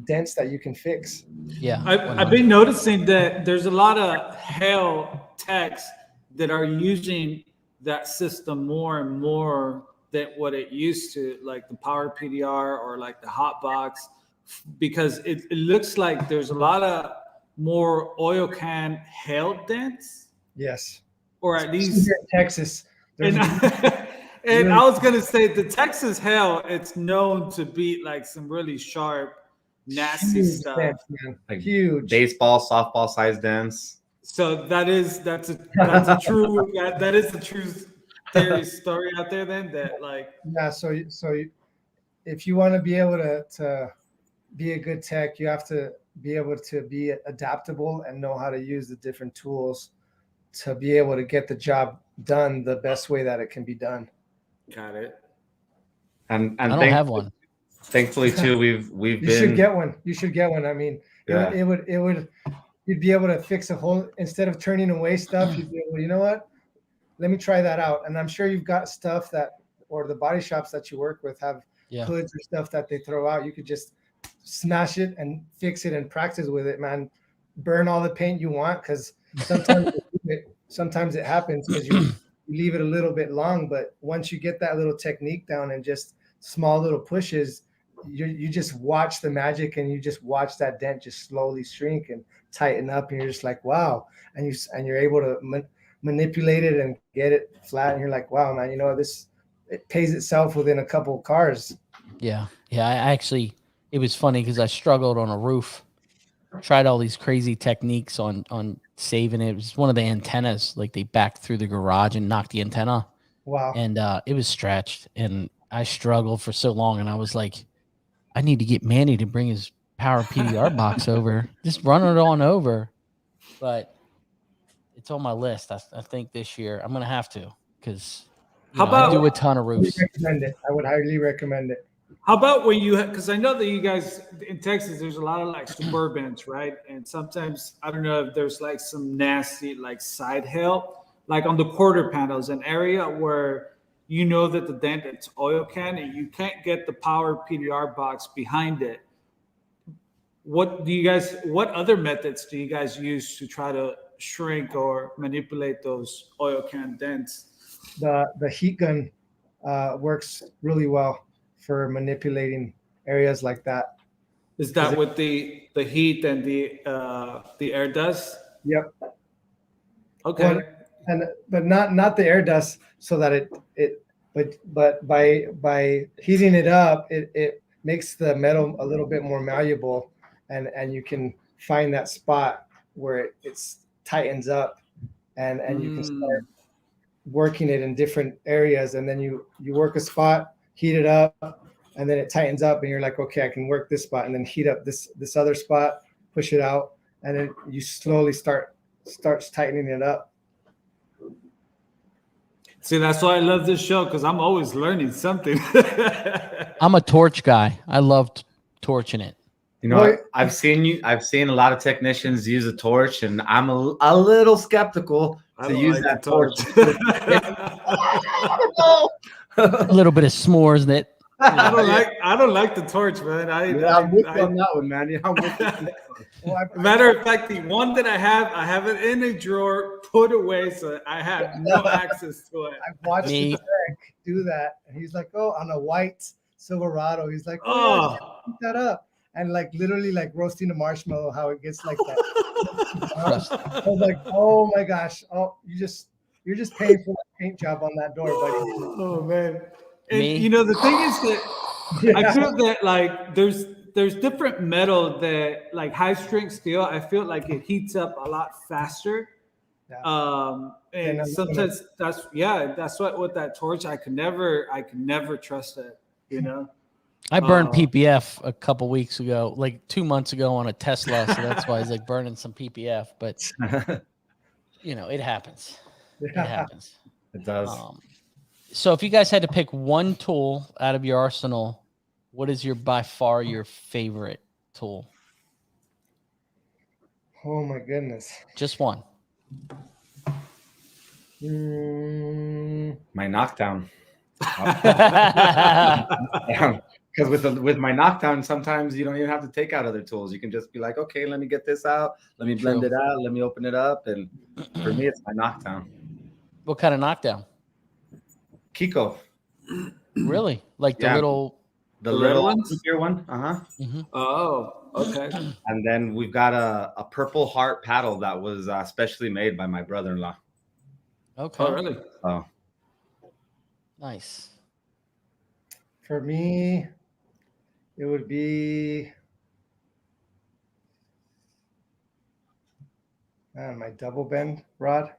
dents that you can fix. Yeah. I've been noticing that there's a lot of Hale techs that are using that system more and more than what it used to, like the Power PDR or like the Hot Box, because it looks like there's a lot of more oil can Hale dents. Yes. Or at least in Texas. And I was going to say the Texas Hale, it's known to be like some really sharp, nasty stuff. Dents, like huge baseball, softball size dents. So that's a true that is the true theory story out there then, that like so if you want to be able to be a good tech, you have to be able to be adaptable and know how to use the different tools to be able to get the job done the best way that it can be done. Got it. And I don't have one. Thankfully too, we've you should get one. You should get one. I mean, it would you'd be able to fix a whole, instead of turning away stuff, you'd be able, you know what? Let me try that out. And I'm sure you've got stuff that, or the body shops that you work with have hoods or stuff that they throw out. You could just smash it and fix it and practice with it, man. Burn all the paint you want, because sometimes it happens because you leave it a little bit long. But once you get that little technique down and just small little pushes, you just watch the magic, and you just watch that dent just slowly shrink and tighten up, and you're just like, wow. And you're able to manipulate it and get it flat, and you're like, wow, man, you know, it pays itself within a couple of cars. Yeah. I actually, it was funny because I struggled on a roof, tried all these crazy techniques on saving it. It was one of the antennas, like they backed through the garage and knocked the antenna. Wow. And it was stretched, and I struggled for so long, and I was like, I need to get Manny to bring his Power PDR box over, just run it on over. But it's on my list. I think this year I'm gonna have to, because I do a ton of roofs. I would highly recommend it. How about when you, because I know that you guys in Texas, there's a lot of like Suburbans, right? And sometimes, I don't know if there's like some nasty like side hail, like on the quarter panels, an area where you know that the dent it's oil can and you can't get the power PDR box behind it. What other methods do you guys use to try to shrink or manipulate those oil can dents? The heat gun works really well for manipulating areas like that. Is that what the heat and the air does? Yep. Okay. Well, but not the air dust, so that but by heating it up, it makes the metal a little bit more malleable, and you can find that spot where it tightens up, and you can start working it in different areas, and then you work a spot, heat it up, and then it tightens up, and you're like, okay, I can work this spot, and then heat up this other spot, push it out, and then you slowly starts tightening it up. See, that's why I love this show, because I'm always learning something. I'm a torch guy. I love torching it. You know, I've seen a lot of technicians use a torch, and I'm a little skeptical to use like that torch. A little bit of s'mores that. I don't like the torch, man. I'm with you on that one, man. Yeah, I'm with you. Matter of fact, the one that I have it in a drawer, put away, so I have no access to it. I've watched Greg do that, and he's like, oh, on a white Silverado, he's like, oh, yeah, keep that up. And like literally like roasting a marshmallow, how it gets like that. I was like, oh my gosh, oh, you're just paying for that paint job on that door, buddy. Oh man. And you know, the thing is that I feel that like there's different metal that like high strength steel, I feel like it heats up a lot faster. Yeah. And sometimes that's what with that torch I can never trust it, you know. I burned PPF a couple weeks ago, like 2 months ago on a Tesla, so that's why he's like burning some PPF. But you know, it happens. It happens. It does. So if you guys had to pick one tool out of your arsenal, what is by far your favorite tool? Oh my goodness. Just one. My knockdown. Because with my knockdown, sometimes you don't even have to take out other tools. You can just be like, okay, let me get this out. Let me blend it out. Let me open it up. And for me, it's my knockdown. What kind of knockdown? Kiko. Really? Like the little ones? Clear one? Mm-hmm. Oh, okay. And then we've got a Purple Heart paddle that was specially made by my brother-in-law. Okay. Oh, really? Oh. Nice. For me, it would be my double bend rod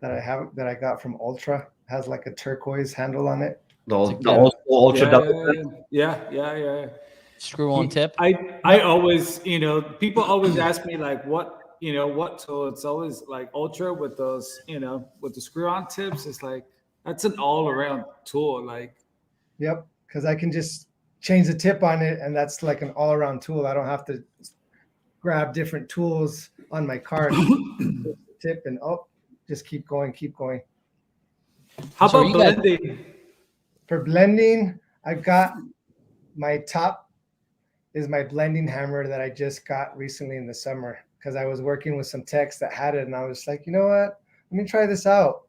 that I got from Ultra. Has like a turquoise handle on it. The old Ultra double. Yeah. Screw on tip. I always, you know, people always ask me like what tool. It's always like Ultra with those, you know, with the screw on tips. It's like that's an all around tool. Like, yep, because I can just change the tip on it, and that's like an all around tool. I don't have to grab different tools on my cart, tip, and just keep going. How about blending? For blending, I've got my top is my blending hammer that I just got recently in the summer because I was working with some techs that had it, and I was like, you know what? Let me try this out.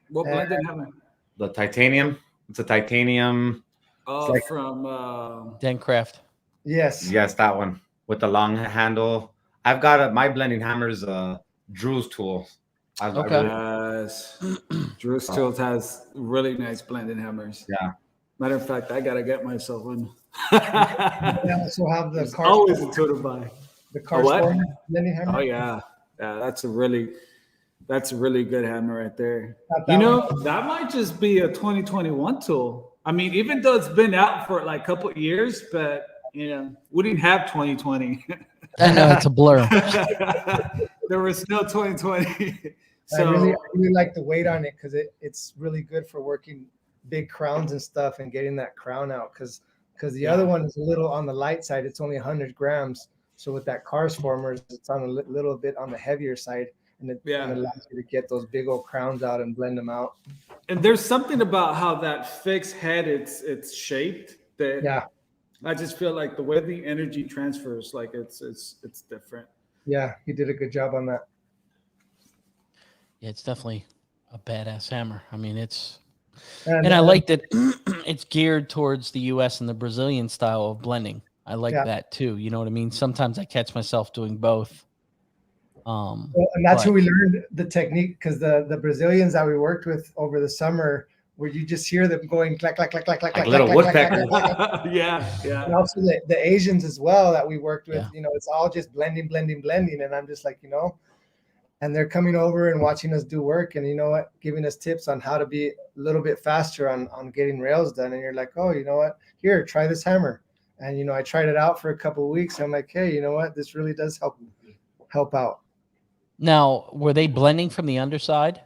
What blending hammer? The titanium. It's a titanium. Oh, like, from Dentcraft. Yes, that one with the long handle. I've got my blending hammer's Drew's tool. Yes. Drew's Tools has really nice blending hammers. Yeah. Matter of fact, I gotta get myself one. I also have the car. Always a tool to buy. The car blending hammer. Oh yeah, that's a really good hammer right there. You know, that might just be a 2021 tool. I mean, even though it's been out for like a couple of years, but you know, we didn't have 2020. I know it's a blur. There was no 2020. So I really like the weight on it because it's really good for working big crowns and stuff and getting that crown out because because the other one is a little on the light side. It's only 100 grams. So with that Cars Formers, it's on a little bit on the heavier side, and it allows you to get those big old crowns out and blend them out. And there's something about how that fixed head it's shaped that I just feel like the way the energy transfers, like it's different. Yeah, he did a good job on that. Yeah, it's definitely a badass hammer. I mean, and I like that it's geared towards the U.S. and the Brazilian style of blending. I like that too. You know what I mean? Sometimes I catch myself doing both. And that's who we learned the technique, because the Brazilians that we worked with over the summer, where you just hear them going clack, clack, clack, clack, clack, like little woodpeckers. Yeah. And also the Asians as well that we worked with, it's all just blending. And I'm just like, and they're coming over and watching us do work, and giving us tips on how to be a little bit faster on getting rails done. And you're like, oh, you know what? Here, try this hammer. And I tried it out for a couple of weeks. I'm like, hey, you know what? This really does help out. Now, were they blending from the underside?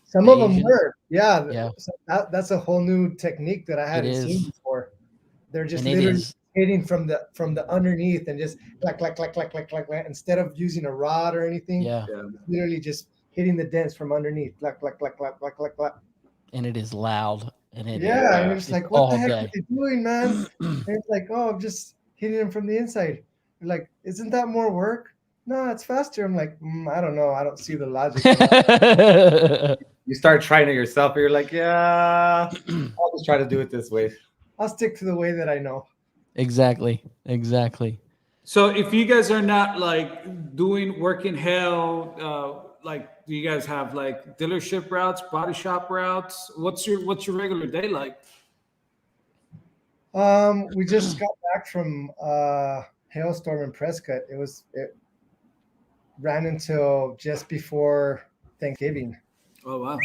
Some of them were, yeah. So that's a whole new technique that I hadn't seen before. They're just literally hitting from the underneath and just clack, clack, clack, clack, clack, clack, clack, instead of using a rod or anything. Yeah. Literally just hitting the dents from underneath, clack, clack, clack, clack, clack, clack, clack. And it is loud. And and you're just like, what the heck are they doing, man? And it's like, oh, I'm just hitting them from the inside. You're like, isn't that more work? No, it's faster. I'm like, I don't know. I don't see the logic. You start trying it yourself, and you're like, yeah, I'll just try to do it this way. I'll stick to the way that I know. Exactly. So if you guys are not like working hell, like do you guys have like dealership routes, body shop routes? What's your regular day like? We just got back from hailstorm in Prescott. It ran until just before Thanksgiving. Oh wow.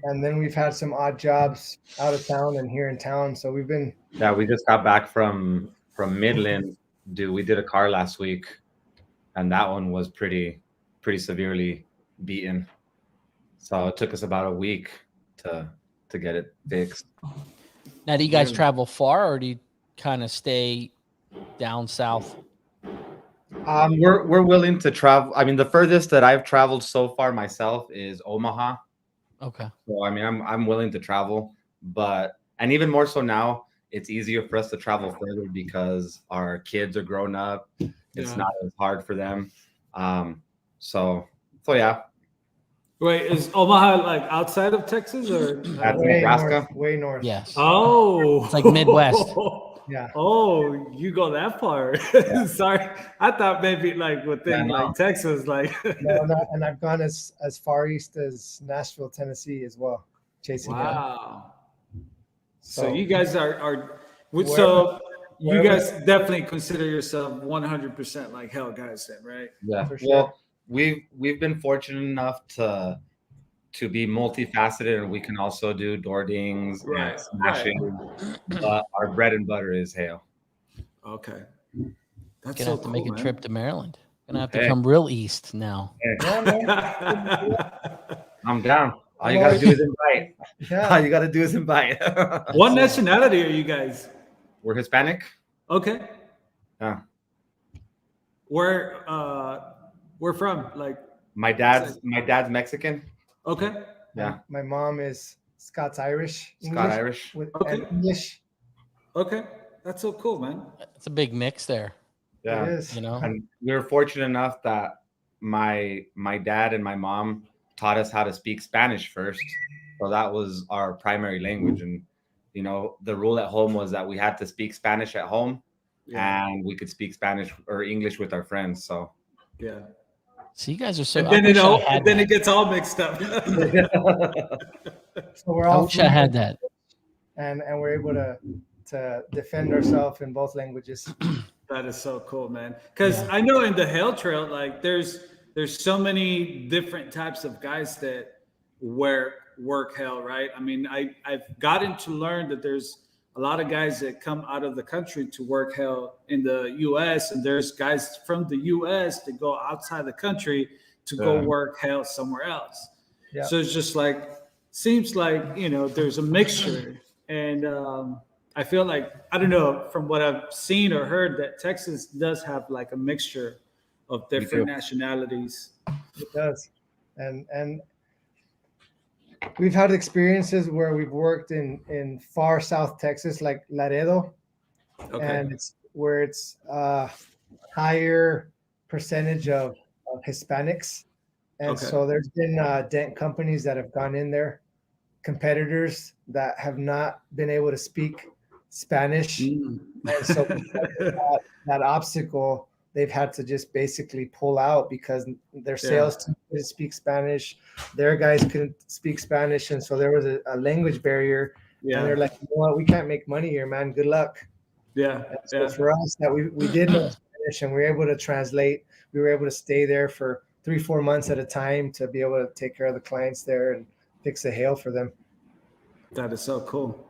And then we've had some odd jobs out of town and here in town. So we've been we just got back from Midland. We did a car last week, and that one was pretty severely beaten. So it took us about a week to get it fixed. Now, do you guys travel far, or do you kind of stay down south? We're willing to travel. I mean, the furthest that I've traveled so far myself is Omaha. Okay. So I mean, I'm willing to travel, and even more so now, it's easier for us to travel further because our kids are grown up. It's not as hard for them. So yeah. Wait, is Omaha like outside of Texas or That's Nebraska? Way north. Yes. Oh, it's like Midwest. Yeah. Oh, you go that far? Sorry, I thought maybe like within like Texas, like. No, and I've gone as far east as Nashville, Tennessee, as well, chasing. Wow. So you guys are so you guys definitely consider yourself 100% like hell guys, then, right? Yeah. For sure. Well, we've been fortunate enough to be multifaceted, and we can also do door dings and smashing. But our bread and butter is hail. Okay. That's Gonna have to make a man. trip to Maryland. Gonna have to come real east now. I'm down. All you gotta do is invite. Yeah. All you gotta do is invite. What nationality are you guys? We're Hispanic. Okay. Yeah. Where from? Like my dad's Mexican. Okay. Yeah. My mom is Scots-Irish. Scot-Irish. And English. Okay. That's so cool, man. It's a big mix there. Yeah. It is. And we were fortunate enough that my dad and my mom taught us how to speak Spanish first. So that was our primary language. And, the rule at home was that we had to speak Spanish at home and we could speak Spanish or English with our friends. So, yeah. So you guys are so. And then it gets all mixed up. So we're all. I wish I had that. And we're able to defend ourselves in both languages. That is so cool, man. Because I know in the Hail Trail, like there's so many different types of guys that work hail, right? I mean, I've gotten to learn that there's a lot of guys that come out of the country to work hail in the U.S. and there's guys from the U.S. that go outside the country to go work hail somewhere else. Yeah. So it's just like seems like there's a mixture, and I feel like, I don't know, from what I've seen or heard, that Texas does have like a mixture of different nationalities. It does. And we've had experiences where we've worked in far South Texas, like Laredo, and it's where it's higher percentage of Hispanics. And so there's been dent companies that have gone in there, competitors that have not been able to speak Spanish. And so that obstacle, they've had to just basically pull out because their sales team couldn't speak Spanish. Their guys couldn't speak Spanish. And so there was a language barrier. Yeah. And they're like, you know what, we can't make money here, man. Good luck. Yeah. So for us, that we did know Spanish and we were able to translate. We were able to stay there for 3-4 months at a time to be able to take care of the clients there and fix the hail for them. That is so cool.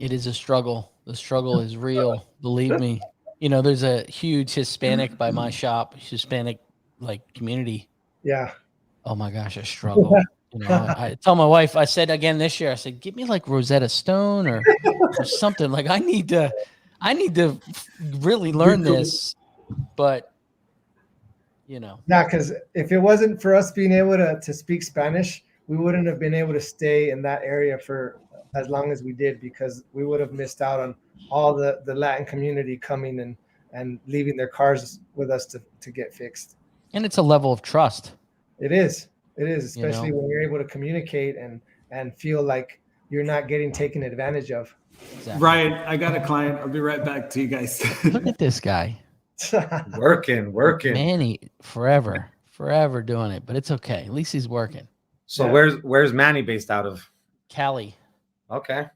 It is a struggle. The struggle is real. Believe me. You know, there's a huge Hispanic by my shop, Hispanic like community. Yeah. Oh my gosh, I struggle. You know, I tell my wife, I said again this year, I said, give me like Rosetta Stone or something. Like I need to really learn this. But you know. Yeah, because if it wasn't for us being able to speak Spanish, we wouldn't have been able to stay in that area for as long as we did, because we would have missed out on all the Latin community coming and leaving their cars with us to get fixed. And it's a level of trust. It is, especially when you're able to communicate and feel like you're not getting taken advantage of. Exactly. Ryan, I got a client. I'll be right back to you guys. Look at this guy. working. Manny, forever doing it, but it's okay. At least he's working. So where's Manny based out of? Cali. Okay.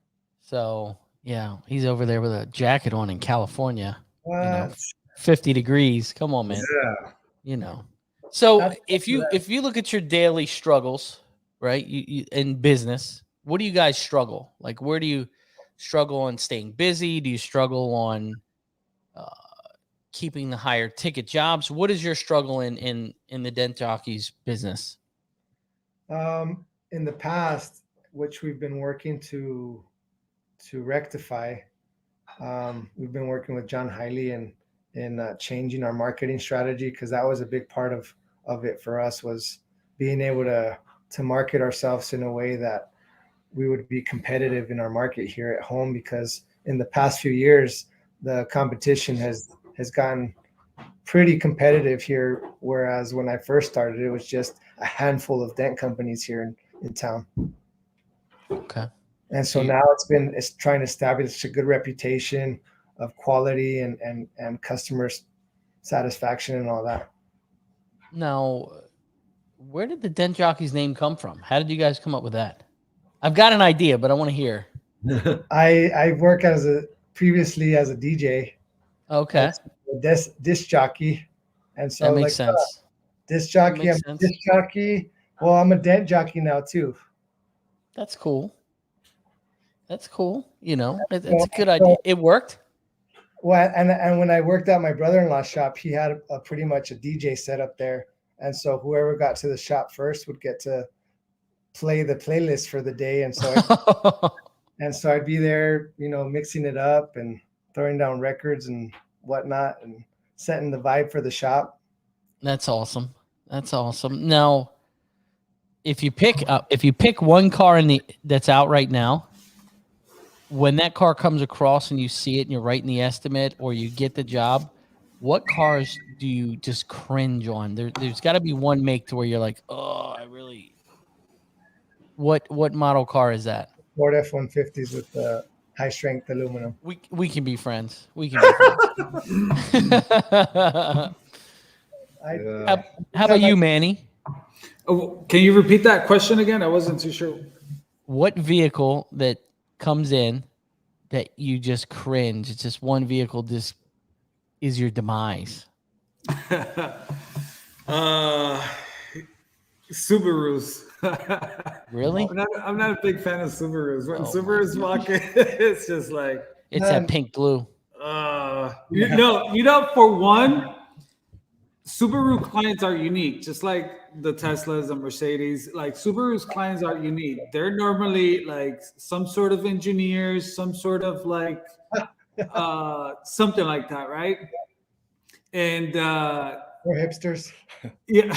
So yeah, he's over there with a jacket on in California. What? You know, 50 degrees. Come on, man. Yeah. You know. So if you look at your daily struggles, right? You in business, what do you guys struggle? Like, where do you struggle on staying busy? Do you struggle on keeping the higher ticket jobs? What is your struggle in the Dent Jockeys business? In the past, which we've been working to rectify, we've been working with John Hiley in changing our marketing strategy, because that was a big part of it for us, was being able to market ourselves in a way that we would be competitive in our market here at home, because in the past few years, the competition has gotten pretty competitive here. Whereas when I first started, it was just a handful of dent companies here in town. Okay. And so now it's trying to establish a good reputation of quality and customer satisfaction and all that. Now, where did the Dent Jockeys name come from? How did you guys come up with that? I've got an idea, but I want to hear. I work previously as a DJ. Okay. Disc jockey. And so that makes sense. Disc jockey, I'm a disc jockey. Well, I'm a dent jockey now too. That's cool. You know, it's a good idea. It worked. Well, and when I worked at my brother-in-law's shop, he had pretty much a DJ set up there. And so whoever got to the shop first would get to play the playlist for the day. And so I'd be there, you know, mixing it up and throwing down records and whatnot and setting the vibe for the shop. That's awesome. Now, if you pick one car that's out right now, when that car comes across and you see it and you're writing the estimate or you get the job, what cars do you just cringe on? There's got to be one make to where you're like, oh, I really. What model car is that? Ford F-150s with the high strength aluminum. We can be friends. How about you, Manny? Oh, can you repeat that question again? I wasn't too sure. What vehicle that comes in that you just cringe? It's just one vehicle just is your demise. Subarus. Really? I'm not a big fan of Subarus. When Subarus walk in, it's just like it's that pink glue. You know, for one, Subaru clients are unique, just like the Teslas and Mercedes. Like Subaru's clients are unique. They're normally like some sort of engineers, some sort of like something like that, right? And We're hipsters. yeah,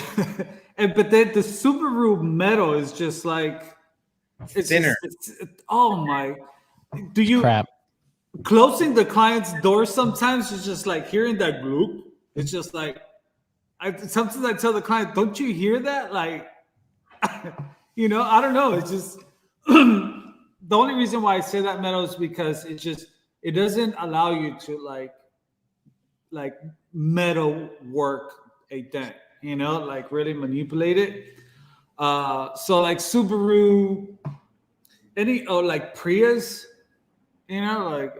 and but then the Subaru metal is just like it's Thinner. oh my! Do you Crap. closing the client's door sometimes is just like hearing that gloop. It's just like sometimes I tell the client, "Don't you hear that?" Like, you know, I don't know. It's just the only reason why I say that metal is because it doesn't allow you to like metal work a dent, you know, like really manipulate it. So like Subaru, like Prius, you know, like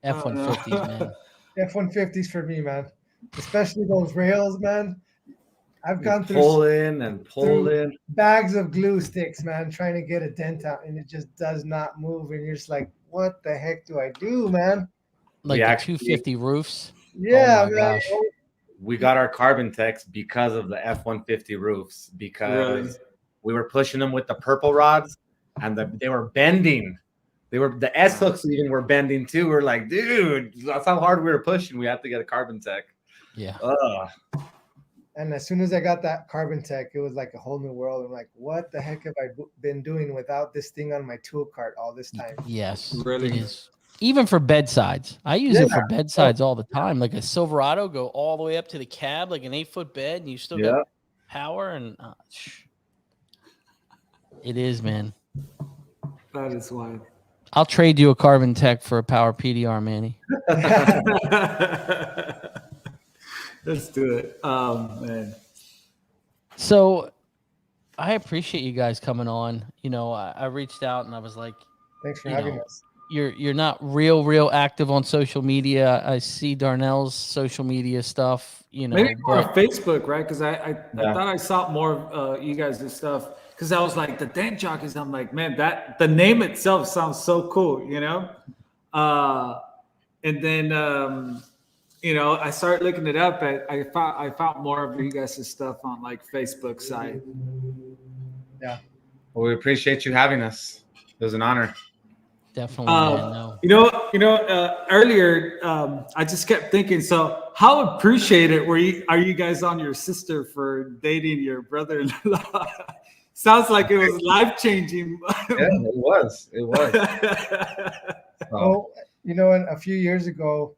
F-150s, man. F-150s for me, man. Especially those rails, man. I've gone through Pull in and pull in. bags of glue sticks, man, trying to get a dent out, and it just does not move. And you're just like, what the heck do I do, man? Like We the actually- 250 roofs. Yeah, my man. gosh. We got our carbon techs because of the F-150 roofs, because Really? we were pushing them with the purple rods, and they were bending. The S hooks even were bending too. We're like, dude, that's how hard we were pushing. We had to get a carbon tech. Yeah. And as soon as I got that carbon tech, it was like a whole new world. I'm like, what the heck have I been doing without this thing on my tool cart all this time? Yes. Really? It is. Even for bedsides. I use it for bedsides all the time. Like a Silverado, go all the way up to the cab, like an 8-foot bed, and you still got power. And it is, man. that is wild. I'll trade you a carbon tech for a power PDR, Manny. Let's do it. Man. So I appreciate you guys coming on. You know, I reached out and I was like, Thanks for You having know, us. you're not real active on social media. I see Darnell's social media stuff, you know, Maybe more but Facebook, right? Because I thought I saw more of you guys' stuff. Because I was like the dent jockeys. I'm like, man, that the name itself sounds so cool, you know. And then you know, I started looking it up. I found more of you guys' stuff on like Facebook side. Yeah. Well, we appreciate you having us. It was an honor. definitely, man, no. Earlier, I just kept thinking. So, how appreciated are you guys on your sister for dating your brother-in-law? Sounds like it was life changing. Yeah, it was. It was. Well, you know, a few years ago,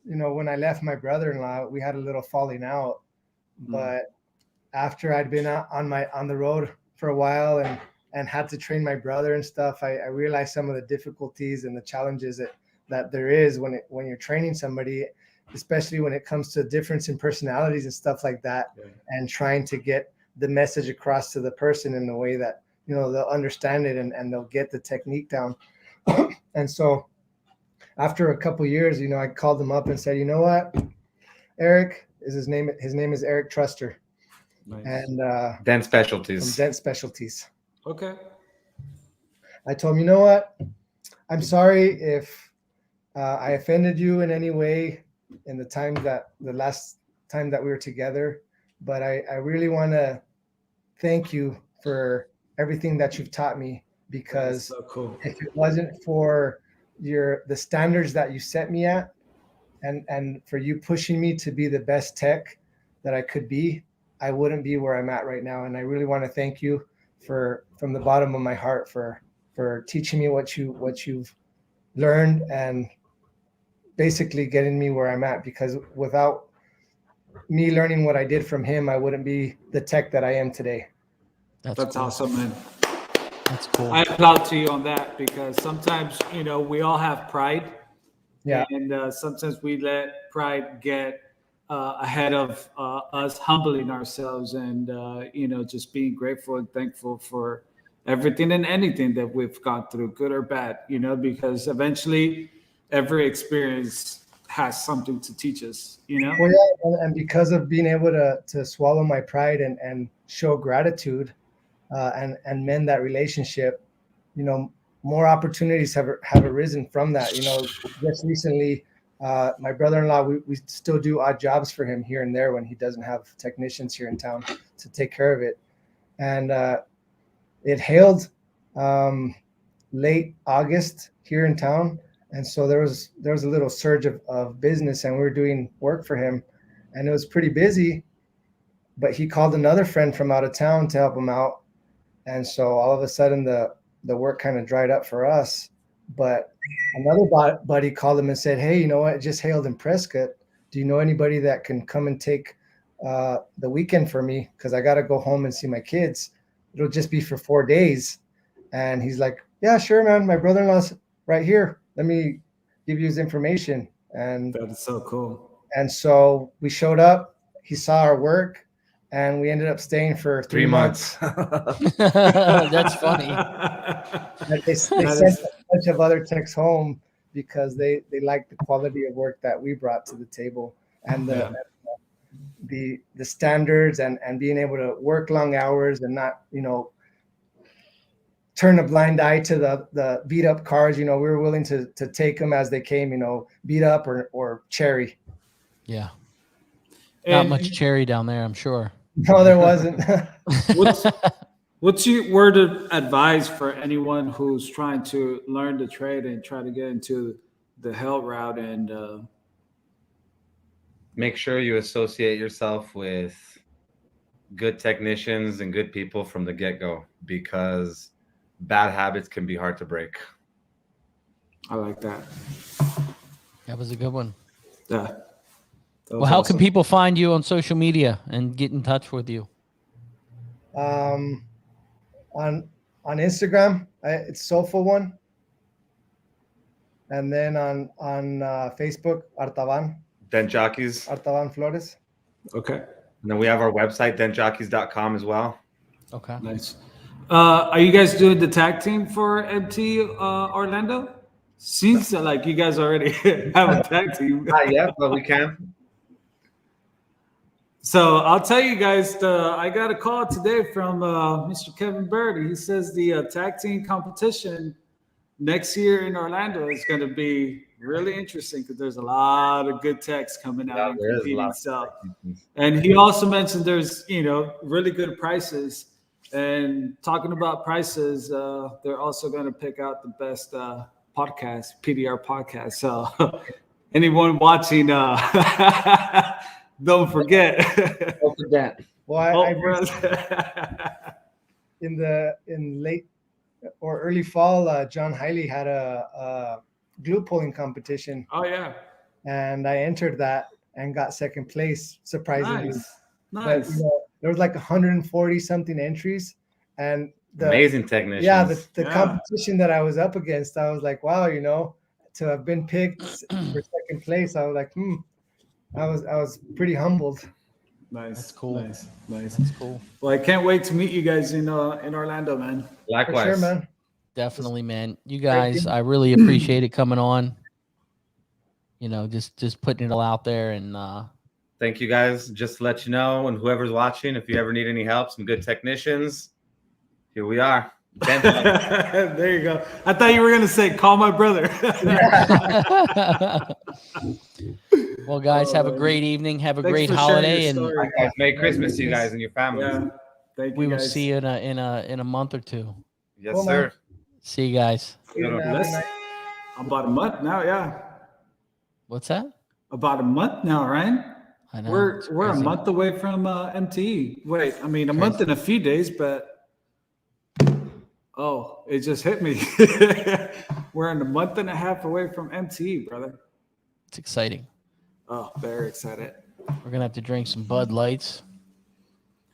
you know, when I left my brother-in-law, we had a little falling out. But after I'd been on the road for a while and had to train my brother and stuff, I realized some of the difficulties and the challenges that there is when you're training somebody, especially when it comes to difference in personalities and stuff like that, and trying to get the message across to the person in the way that, you know, they'll understand it and they'll get the technique down. And so after a couple of years, you know, I called him up and said, you know what, Eric is his name. His name is Eric Truster. Nice. And Dent Specialties. from Dent Specialties. Okay. I told him, you know what, I'm sorry if I offended you in any way in the last time that we were together, but I really want to thank you for everything that you've taught me, because so cool. if it wasn't for the standards that you set me at and for you pushing me to be the best tech that I could be, I wouldn't be where I'm at right now. And I really want to thank you from the bottom of my heart for teaching me what you've learned and basically getting me where I'm at, because without me learning what I did from him, I wouldn't be the tech that I am today. That's cool. awesome, man. That's cool. I applaud to you on that, because sometimes, you know, we all have pride. Yeah. And sometimes we let pride get ahead of us humbling ourselves and, you know, just being grateful and thankful for everything and anything that we've gone through, good or bad, you know, because eventually every experience has something to teach us, you know? Well, yeah, and because of being able to swallow my pride and show gratitude and mend that relationship, you know, more opportunities have arisen from that. You know, just recently My brother-in-law, we still do odd jobs for him here and there when he doesn't have technicians here in town to take care of it. And it hailed late August here in town, and so there was a little surge of business, and we were doing work for him, and it was pretty busy. But he called another friend from out of town to help him out, and so all of a sudden the work kind of dried up for us. But another buddy called him and said, "Hey, you know what? It just hailed in Prescott. Do you know anybody that can come and take the weekend for me? Because I got to go home and see my kids. It'll just be for 4 days." And he's like, "Yeah, sure, man. My brother-in-law's right here. Let me give you his information." And That's so cool. And so we showed up. He saw our work, and we ended up staying for 3 months. That's funny. They sent a bunch of other techs home because they liked the quality of work that we brought to the table, and the standards, and being able to work long hours and not, turn a blind eye to the beat up cars. We were willing to take them as they came, beat up or cherry. Yeah. Not much cherry down there, I'm sure. No, there wasn't. What's your word of advice for anyone who's trying to learn the trade and try to get into the hell route? And make sure you associate yourself with good technicians and good people from the get-go, because bad habits can be hard to break. I like that. That was a good one. Yeah. Well, how can people find you on social media and get in touch with you? On Instagram, it's Soulful One, and then on Facebook, Artaban. Dent Jockeys. Artaban Flores. Okay. And then we have our website, dentjockeys.com as well. Okay. Nice. Are you guys doing the tag team for MT Orlando? Seems like you guys already have a tag team. Not yet, but we can. So I'll tell you guys, I got a call today from Mr. Kevin Bird. He says the tag team competition next year in Orlando is going to be really interesting because there's a lot of good techs coming out and competing. So, and he also mentioned there's really good prices. And talking about prices, they're also going to pick out the best podcast, PDR podcast. So anyone watching, don't forget. Don't forget. Well, in late or early fall, John Hiley had a glue pulling competition. Oh yeah. And I entered that and got second place, surprisingly. Nice. But, there was like 140 something entries, and amazing technicians. Yeah, the competition that I was up against, I was like, wow, to have been picked for second place, I was like, I was pretty humbled. Nice. That's cool. Nice. That's cool. Well, I can't wait to meet you guys in Orlando, man. Likewise. For sure, man. Definitely, man. You guys, I really appreciate it coming on. Just putting it all out there, and thank you guys. Just to let you know, and whoever's watching, if you ever need any help, some good technicians, here we are. There you go. I thought you were going to say, call my brother. Well, guys, have a great evening. Have a great holiday, and guys, Merry Christmas to you guys and your families. Yeah. Thank you. We will see you in a month or two. Yes, sir. See you guys. About a month now, yeah. What's that? About a month now, Ryan. I know. We're a month away from MTE. Wait, I mean a month and a few days, but it just hit me. We're in a month and a half away from MTE, brother. It's exciting. Oh, very excited. We're gonna have to drink some Bud Lights.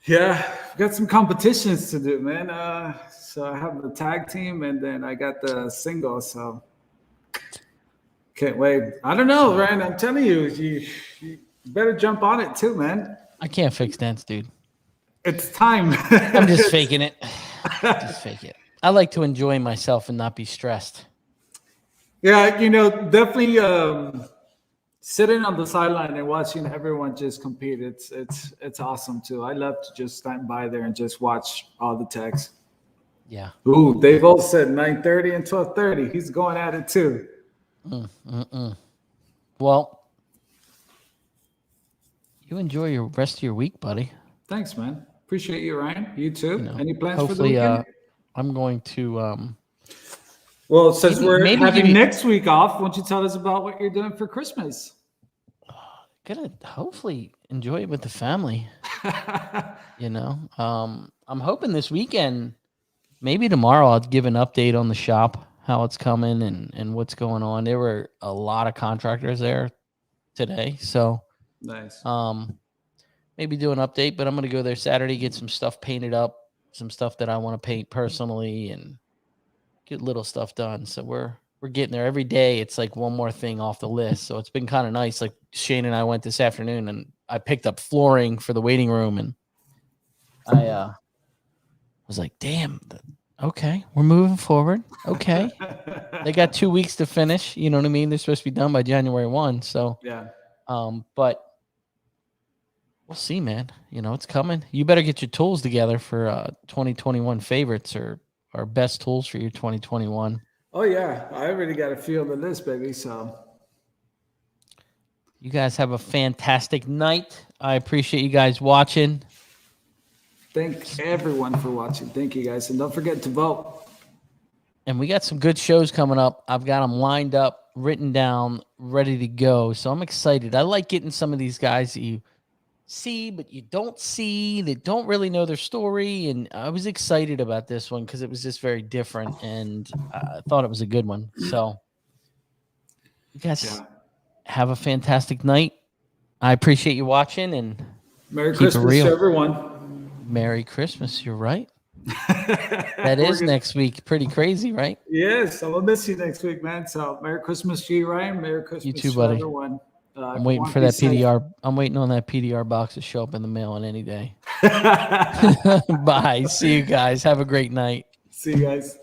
Yeah, got some competitions to do, man. So I have the tag team, and then I got the single. So can't wait. I don't know, Ryan. I'm telling you, you better jump on it too, man. I can't fix dents, dude. It's time. I'm just faking it. Just fake it. I like to enjoy myself and not be stressed. Yeah, definitely sitting on the sideline and watching everyone just compete. It's awesome too. I love to just stand by there and just watch all the techs. Yeah. Ooh, they both said 9:30 and 12:30. He's going at it too. Well, you enjoy your rest of your week, buddy. Thanks, man. Appreciate you, Ryan. You too. You know, Any plans for the hopefully, weekend? I'm going to Well, since we're maybe having give you- next week off, why don't you tell us about what you're doing for Christmas? gonna hopefully enjoy it with the family. You know, I'm hoping this weekend, maybe tomorrow, I'll give an update on the shop, how it's coming and what's going on. There were a lot of contractors there today, so Nice. maybe do an update. But I'm gonna go there Saturday, get some stuff painted up, some stuff that I want to paint personally, and get little stuff done. So we're getting there every day. It's like one more thing off the list. So it's been kind of nice. Like Shane and I went this afternoon and I picked up flooring for the waiting room, and I was like, damn, okay, we're moving forward. Okay. They got 2 weeks to finish. You know what I mean? They're supposed to be done by January 1. So, Yeah. but we'll see, man. You know, it's coming. You better get your tools together for 2021 favorites or best tools for your 2021. Oh yeah, I already got a feel of the list, baby. So You guys have a fantastic night. I appreciate you guys watching. thank everyone for watching. Thank you guys, and don't forget to vote. And we got some good shows coming up. I've got them lined up, written down, ready to go. So I'm excited. I like getting some of these guys that you see, but you don't see, that don't really know their story. And I was excited about this one because it was just very different, and I thought it was a good one. So you guys have a fantastic night. I appreciate you watching, and Merry keep it Christmas real. to everyone. Merry Christmas. You're right. That is next week. Pretty crazy, right? Yes, I will miss you next week, man. So Merry Christmas to you, Ryan. Merry Christmas too, to buddy. everyone. I'm waiting for that PDR. I'm waiting on that PDR box to show up in the mail on any day. PDR. Bye. See you guys. Have a great night. See you guys.